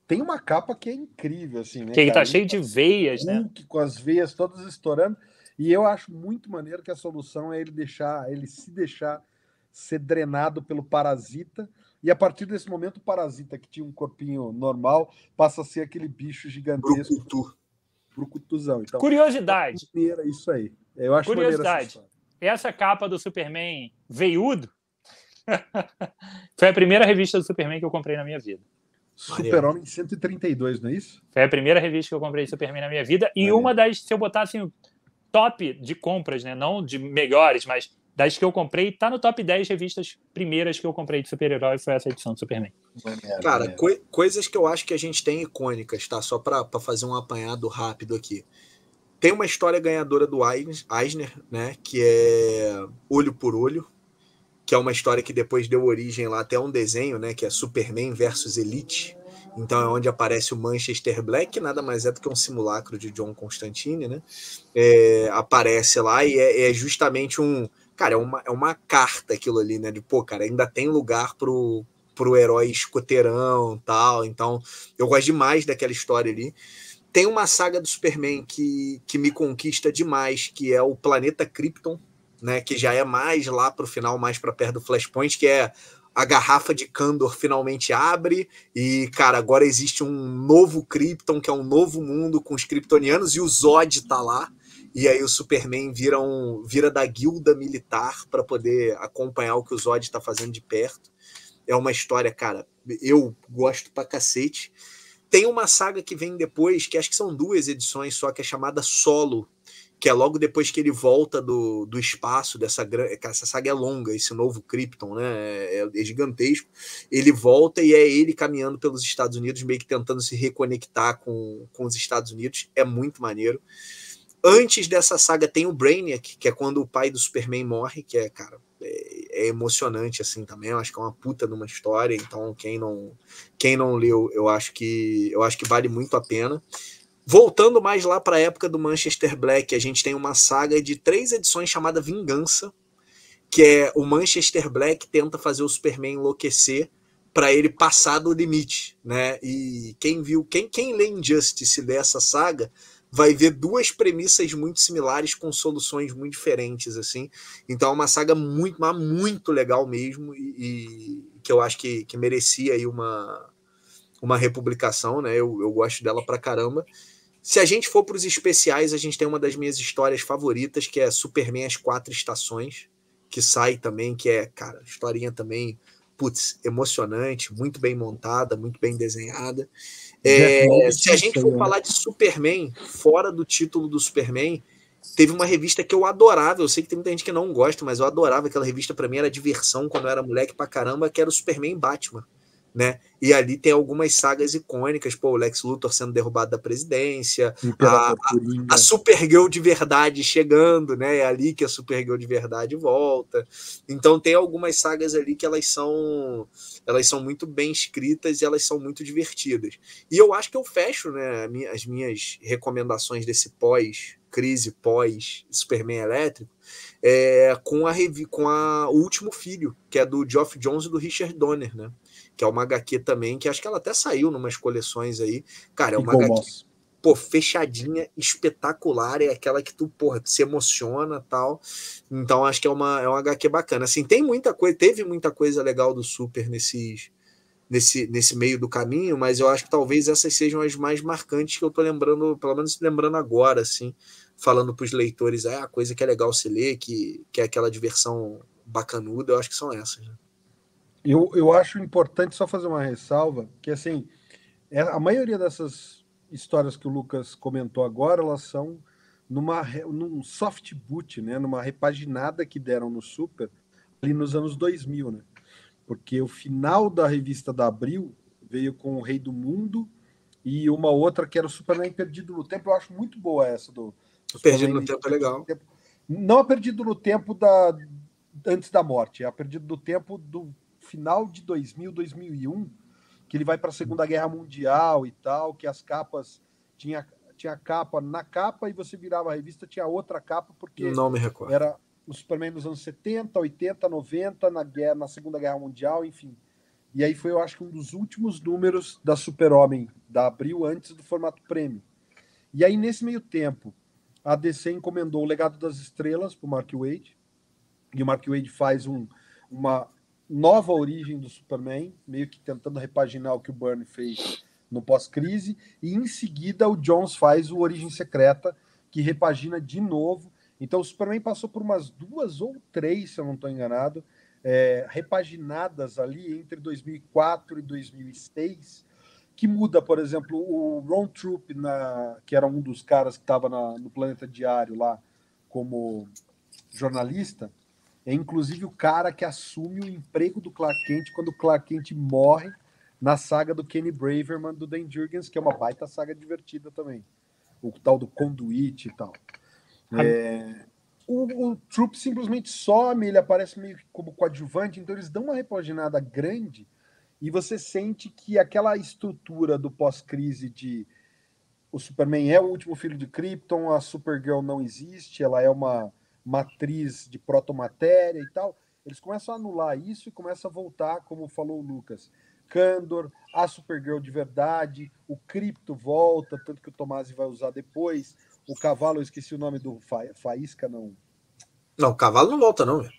Tem uma capa que é incrível, assim, né? Que ele tá cheio de veias, né? Com as veias todas estourando. E eu acho muito maneiro que a solução é ele se deixar ser drenado pelo Parasita, e a partir desse momento o Parasita, que tinha um corpinho normal, passa a ser aquele bicho gigantesco. Brucutuzão. Então, curiosidade. Isso aí. Eu acho curiosidade. Essa capa do Superman veiudo foi a primeira revista do Superman que eu comprei na minha vida. Super-Homem 132, não é isso? Foi a primeira revista que eu comprei de Superman na minha vida, e uma das, se eu botar assim, top de compras, né? Não de melhores, mas das que eu comprei, tá no top 10 revistas primeiras que eu comprei de super-herói, foi essa edição do Superman. Cara, coisas que eu acho que a gente tem icônicas, tá? Só pra fazer um apanhado rápido aqui. Tem uma história ganhadora do Eisner, né? Que é Olho por Olho, que é uma história que depois deu origem lá até um desenho, né? Que é Superman versus Elite. Então é onde aparece o Manchester Black, que nada mais é do que um simulacro de John Constantine, né? Aparece lá e é justamente um... Cara, é uma carta aquilo ali, né? De, pô, cara, ainda tem lugar pro herói escoteirão e tal. Então, eu gosto demais daquela história ali. Tem uma saga do Superman que me conquista demais, que é o Planeta Krypton, né? Que já é mais lá pro final, mais pra perto do Flashpoint, que é a garrafa de Kandor finalmente abre e, cara, agora existe um novo Krypton, que é um novo mundo com os kryptonianos, e o Zod tá lá. E aí o Superman vira da guilda militar para poder acompanhar o que o Zod está fazendo de perto. É uma história, cara, eu gosto pra cacete. Tem uma saga que vem depois, que acho que são 2 edições só, que é chamada Solo, que é logo depois que ele volta do espaço, essa saga é longa, esse novo Krypton, né? É gigantesco. Ele volta e é ele caminhando pelos Estados Unidos, meio que tentando se reconectar com os Estados Unidos. É muito maneiro. Antes dessa saga tem o Brainiac, que é quando o pai do Superman morre, que é, cara, é emocionante assim também. Eu acho que é uma puta de uma história. Então quem não leu, eu acho que vale muito a pena. Voltando mais lá para a época do Manchester Black, a gente tem uma saga de 3 edições chamada Vingança, que é o Manchester Black tenta fazer o Superman enlouquecer para ele passar do limite, né? E quem lê Injustice dessa saga vai ver 2 premissas muito similares com soluções muito diferentes, assim. Então é uma saga muito, mas muito legal mesmo, e que eu acho que merecia aí uma republicação, né? Eu gosto dela pra caramba. Se a gente for para os especiais, a gente tem uma das minhas histórias favoritas, que é Superman As 4 Estações, que sai também, que é, cara, historinha também putz, emocionante, muito bem montada, muito bem desenhada. Se a gente for falar de Superman, fora do título do Superman, teve uma revista que eu adorava, eu sei que tem muita gente que não gosta, mas eu adorava aquela revista, pra mim era diversão quando eu era moleque pra caramba, que era o Superman e Batman, né? E ali tem algumas sagas icônicas, pô, o Lex Luthor sendo derrubado da presidência, a Supergirl de verdade chegando, né? É ali que a Supergirl de verdade volta. Então tem algumas sagas ali que elas são muito bem escritas e elas são muito divertidas. E eu acho que eu fecho, né, as minhas recomendações desse pós-crise, pós-Superman elétrico, com o Último Filho, que é do Geoff Johns e do Richard Donner, né? Que é uma HQ também, que acho que ela até saiu numas coleções aí. Cara, é uma HQ, pô, fechadinha, espetacular, é aquela que tu, porra, se emociona e tal. Então acho que é uma HQ bacana. Assim, teve muita coisa legal do Super nesse meio do caminho, mas eu acho que talvez essas sejam as mais marcantes que eu tô lembrando, pelo menos lembrando agora, assim, falando pros leitores, a coisa que é legal se ler, que é aquela diversão bacanuda, eu acho que são essas, né? Eu acho importante só fazer uma ressalva, que assim, a maioria dessas histórias que o Lucas comentou agora, elas são num soft boot, né, numa repaginada que deram no Super ali nos anos 2000, né? Porque o final da revista da Abril veio com o Rei do Mundo e uma outra que era o Superman Perdido no Tempo. Eu acho muito boa essa do Perdido no Tempo, é legal. Não a Perdido no Tempo antes da morte, é a Perdido no Tempo do final de 2000, 2001, que ele vai para a Segunda Guerra Mundial e tal, que as capas tinha capa na capa e você virava a revista, tinha outra capa, porque não me recordo. Era o Superman nos anos 70, 80, 90, na Segunda Guerra Mundial, enfim. E aí foi, eu acho que um dos últimos números da Super-Homem da Abril antes do formato prêmio. E aí, nesse meio tempo, a DC encomendou o Legado das Estrelas para o Mark Waid, e o Mark Waid faz uma nova origem do Superman, meio que tentando repaginar o que o Byrne fez no pós-crise, e em seguida o Jones faz o Origem Secreta, que repagina de novo. Então o Superman passou por umas 2 ou 3, se eu não estou enganado, repaginadas ali entre 2004 e 2006, que muda, por exemplo, o Ron Troop, que era um dos caras que estava no Planeta Diário lá como jornalista, é inclusive o cara que assume o emprego do Clark Kent quando o Clark Kent morre na saga do Kenny Braverman, do Dan Jurgens, que é uma baita saga divertida também. O tal do Conduit e tal. O Troop simplesmente some, ele aparece meio como coadjuvante, então eles dão uma repaginada grande e você sente que aquela estrutura do pós-crise de o Superman é o último filho de Krypton, a Supergirl não existe, ela é uma matriz de protomatéria e tal, eles começam a anular isso e começam a voltar, como falou o Lucas, Kandor, a Supergirl de verdade, o Krypto volta, tanto que o Tomasi vai usar depois, o cavalo, eu esqueci o nome do Faísca, não. Não, o cavalo não volta não, velho.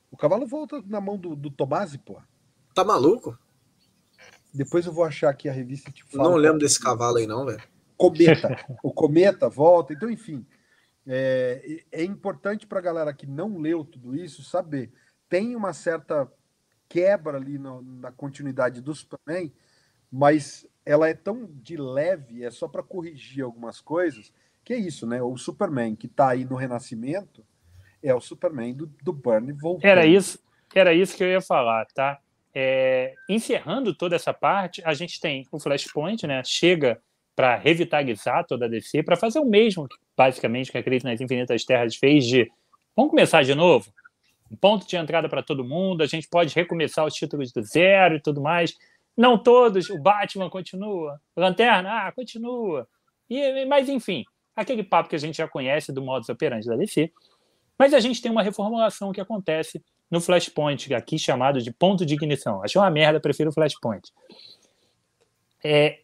O cavalo volta na mão do Tomasi, pô. Tá maluco? Depois eu vou achar aqui a revista e te falo. Não lembro desse cavalo aí não, velho. Cometa. O Cometa volta, então enfim... É importante para a galera que não leu tudo isso saber. Tem uma certa quebra ali na continuidade do Superman, mas ela é tão de leve, é só para corrigir algumas coisas, que é isso, né? O Superman que está aí no Renascimento é o Superman do Byrne voltando. Era isso que eu ia falar, tá? Encerrando toda essa parte, a gente tem o Flashpoint, né? Chega para revitalizar toda a DC, para fazer o mesmo, basicamente, que a Crise nas Infinitas Terras fez vamos começar de novo? Um ponto de entrada para todo mundo, a gente pode recomeçar os títulos do zero e tudo mais. Não todos, o Batman continua, Lanterna, continua. Mas, enfim, aquele papo que a gente já conhece do modus operandi da DC. Mas a gente tem uma reformulação que acontece no Flashpoint, aqui chamado de ponto de ignição. Achei uma merda, prefiro o Flashpoint.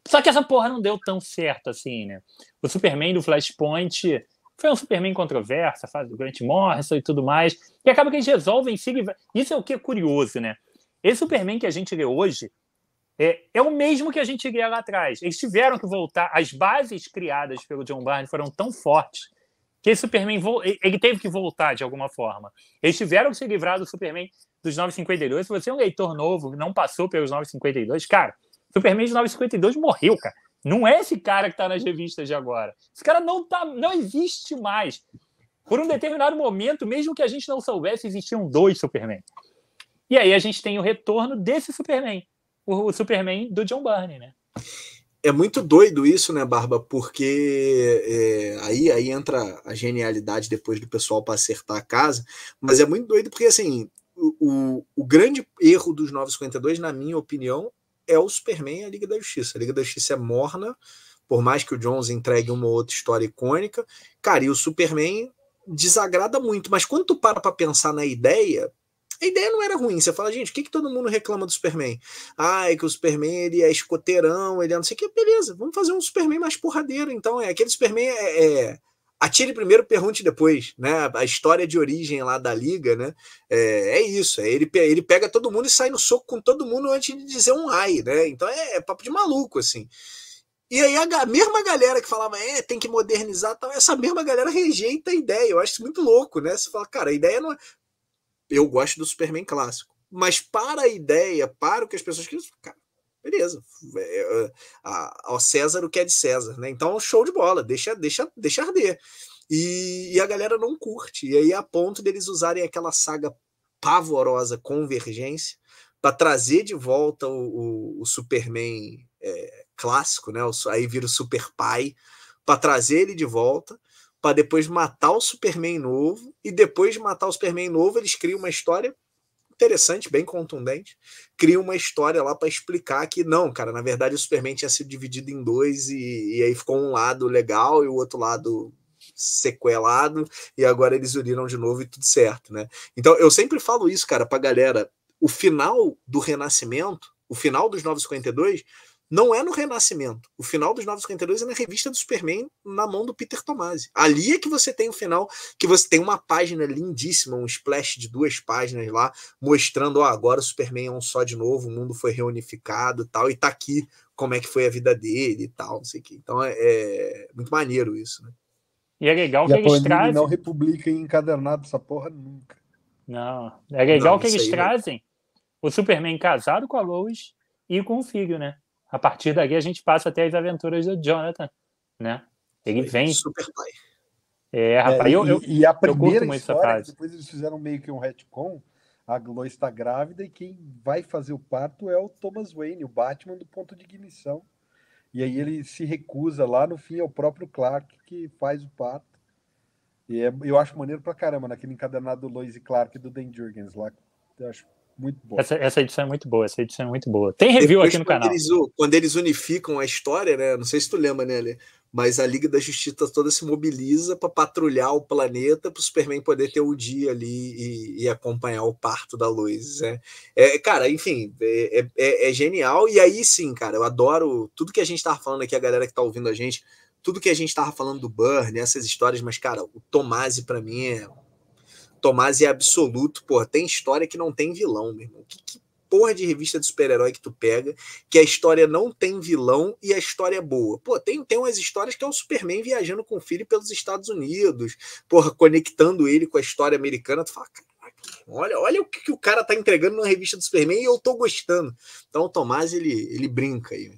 Só que essa porra não deu tão certo assim, né? O Superman do Flashpoint foi um Superman controverso, a fase do Grant Morrison e tudo mais, e acaba que eles resolvem seguir. Isso é o que é curioso, né? Esse Superman que a gente lê hoje é o mesmo que a gente lia lá atrás. Eles tiveram que voltar, as bases criadas pelo John Byrne foram tão fortes que esse Superman ele teve que voltar de alguma forma. Eles tiveram que se livrar do Superman dos 952. Se você é um leitor novo, não passou pelos 952, cara, Superman de 952 morreu, cara. Não é esse cara que tá nas revistas de agora. Esse cara não existe mais. Por um determinado momento, mesmo que a gente não soubesse, existiam 2 Superman. E aí a gente tem o retorno desse Superman, o Superman do John Byrne, né? É muito doido isso, né, Barba? Porque aí entra a genialidade depois do pessoal para acertar a casa, mas é muito doido porque, assim, o grande erro dos 952, na minha opinião, é o Superman e a Liga da Justiça. A Liga da Justiça é morna, por mais que o Jones entregue uma ou outra história icônica. Cara, e o Superman desagrada muito, mas quando tu para pra pensar na ideia, a ideia não era ruim. Você fala, gente, o que todo mundo reclama do Superman? Ah, é que o Superman ele é escoteirão, ele é não sei o que. Beleza, vamos fazer um Superman mais porradeiro. Então, aquele Superman atire primeiro, pergunte depois, né? A história de origem lá da Liga, né? É isso. Ele pega todo mundo e sai no soco com todo mundo antes de dizer um ai, né? Então é papo de maluco, assim. E aí a mesma galera que falava, tem que modernizar, tal, essa mesma galera rejeita a ideia. Eu acho isso muito louco, né? Você fala, cara, a ideia não é... Eu gosto do Superman clássico, mas para a ideia, para o que as pessoas queriam, cara, beleza, ao César o que é de César, né? Então, show de bola, deixa arder. E a galera não curte, e aí a ponto deles usarem aquela saga pavorosa Convergência para trazer de volta o Superman clássico, né? Aí vira o Super Pai, para trazer ele de volta, para depois matar o Superman novo, e depois de matar o Superman novo, eles criam uma história interessante, bem contundente, criam uma história lá para explicar que não, cara, na verdade o Superman tinha sido dividido em 2 e aí ficou um lado legal e o outro lado sequelado, e agora eles uniram de novo e tudo certo, né? Então eu sempre falo isso, cara, pra galera, o final do Renascimento, o final dos 952, não é no Renascimento. O final dos 952 é na revista do Superman, na mão do Peter Tomasi. Ali é que você tem o final, que você tem uma página lindíssima, um splash de 2 páginas lá, mostrando, agora o Superman é um só de novo, o mundo foi reunificado e tal, e tá aqui como é que foi a vida dele e tal, não sei o que. Então é muito maneiro isso, né? E é legal que eles trazem... não republica em encadernado essa porra nunca. Não, é legal que eles trazem o Superman casado com a Lois e com o filho, né? A partir daqui a gente passa até as aventuras do Jonathan, né? Ele vem... Super pai. Rapaz, e a primeira muito história, depois eles fizeram meio que um retcon, a Lois está grávida e quem vai fazer o parto é o Thomas Wayne, o Batman do ponto de ignição. E aí ele se recusa lá, no fim é o próprio Clark que faz o parto. E eu acho maneiro pra caramba, naquele encadernado do Lois e Clark do Dan Jurgens lá. Eu acho muito bom. Essa edição é muito boa, Tem review depois, aqui no canal. Quando eles unificam a história, né? Não sei se tu lembra, né, Lê? Mas a Liga da Justiça toda se mobiliza para patrulhar o planeta para o Superman poder ter o dia ali e acompanhar o parto da Lois. Cara, enfim, é genial. E aí sim, cara, eu adoro tudo que a gente tava falando aqui, a galera que tá ouvindo a gente, tudo que a gente tava falando do Byrne, essas histórias, mas, cara, o Tomasi para mim Tomasi é absoluto, porra, tem história que não tem vilão, meu irmão. Que porra de revista de super-herói que tu pega, que a história não tem vilão e a história é boa? Pô, tem umas histórias que é o Superman viajando com o filho pelos Estados Unidos, porra, conectando ele com a história americana, tu fala, caraca, olha o que o cara tá entregando na revista do Superman e eu tô gostando. Então o Tomasi, ele brinca aí.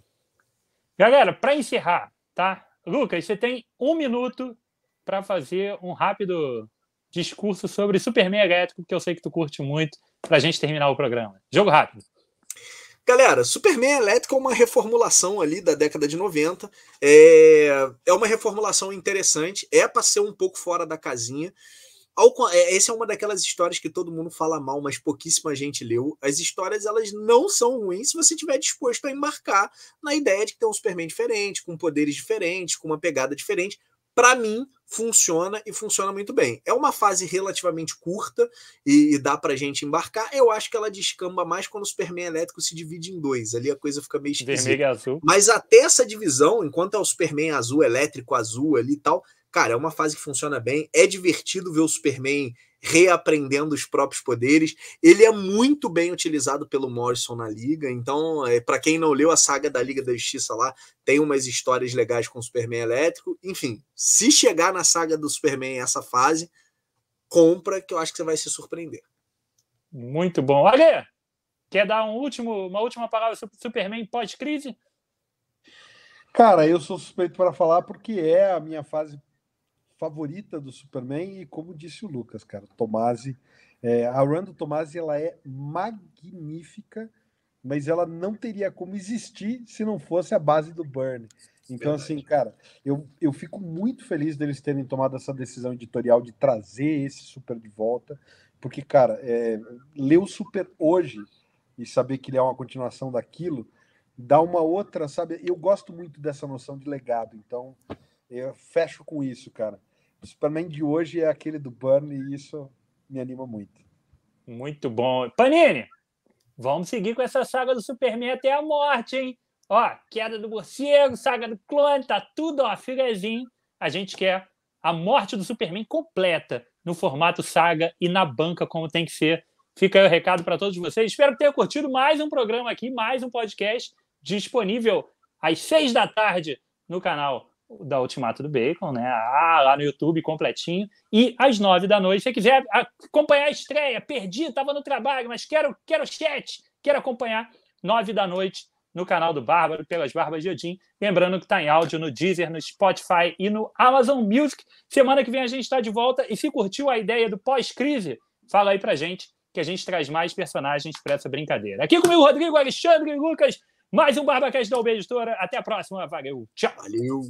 Galera, para encerrar, tá? Lucas, você tem 1 minuto para fazer um rápido discurso sobre Superman elétrico, que eu sei que tu curte muito, pra gente terminar o programa. Jogo rápido. Galera, Superman elétrico é uma reformulação ali da década de 90. É uma reformulação interessante. É para ser um pouco fora da casinha. Essa é uma daquelas histórias que todo mundo fala mal, mas pouquíssima gente leu. As histórias, elas não são ruins se você estiver disposto a embarcar na ideia de que tem um Superman diferente, com poderes diferentes, com uma pegada diferente. Para mim, funciona e funciona muito bem. É uma fase relativamente curta e dá pra gente embarcar. Eu acho que ela descamba mais quando o Superman elétrico se divide em 2. Ali a coisa fica meio esquisita. Vermelho e azul. Mas até essa divisão, enquanto é o Superman azul, elétrico azul ali e tal, cara, é uma fase que funciona bem, é divertido ver o Superman reaprendendo os próprios poderes. Ele é muito bem utilizado pelo Morrison na Liga, então, para quem não leu a saga da Liga da Justiça lá, tem umas histórias legais com o Superman elétrico. Enfim, se chegar na saga do Superman essa fase, compra, que eu acho que você vai se surpreender. Muito bom. Ale, quer dar uma última palavra sobre o Superman pós-crise? Cara, eu sou suspeito para falar porque é a minha fase favorita do Superman e, como disse o Lucas, cara, Tomasi, a run do Tomasi, ela é magnífica, mas ela não teria como existir se não fosse a base do Byrne. Então, assim, cara, eu fico muito feliz deles terem tomado essa decisão editorial de trazer esse Super de volta, porque, cara, ler o Super hoje e saber que ele é uma continuação daquilo, dá uma outra, sabe? Eu gosto muito dessa noção de legado, então eu fecho com isso, cara. O Superman de hoje é aquele do Byrne e isso me anima muito. Muito bom. Panini, vamos seguir com essa saga do Superman até a morte, hein? Ó, queda do morcego, saga do clone, tá tudo, ó, filezinho. A gente quer a morte do Superman completa no formato saga e na banca como tem que ser. Fica aí o recado para todos vocês. Espero que tenham curtido mais um programa aqui, mais um podcast disponível às 6 da tarde no canal da Ultimato do Bacon, né? Lá no YouTube, completinho. E às 9 da noite, se você quiser acompanhar a estreia, perdi, estava no trabalho, mas quero chat, quero acompanhar, 9 da noite, no canal do Bárbaro, pelas Barbas de Odin. Lembrando que está em áudio no Deezer, no Spotify e no Amazon Music. Semana que vem a gente está de volta. E se curtiu a ideia do pós-crise, fala aí pra gente, que a gente traz mais personagens para essa brincadeira. Aqui comigo, Rodrigo, Alexandre e Lucas. Mais um BarbaCast da UB Editora. Até a próxima. Valeu. Tchau. Valeu.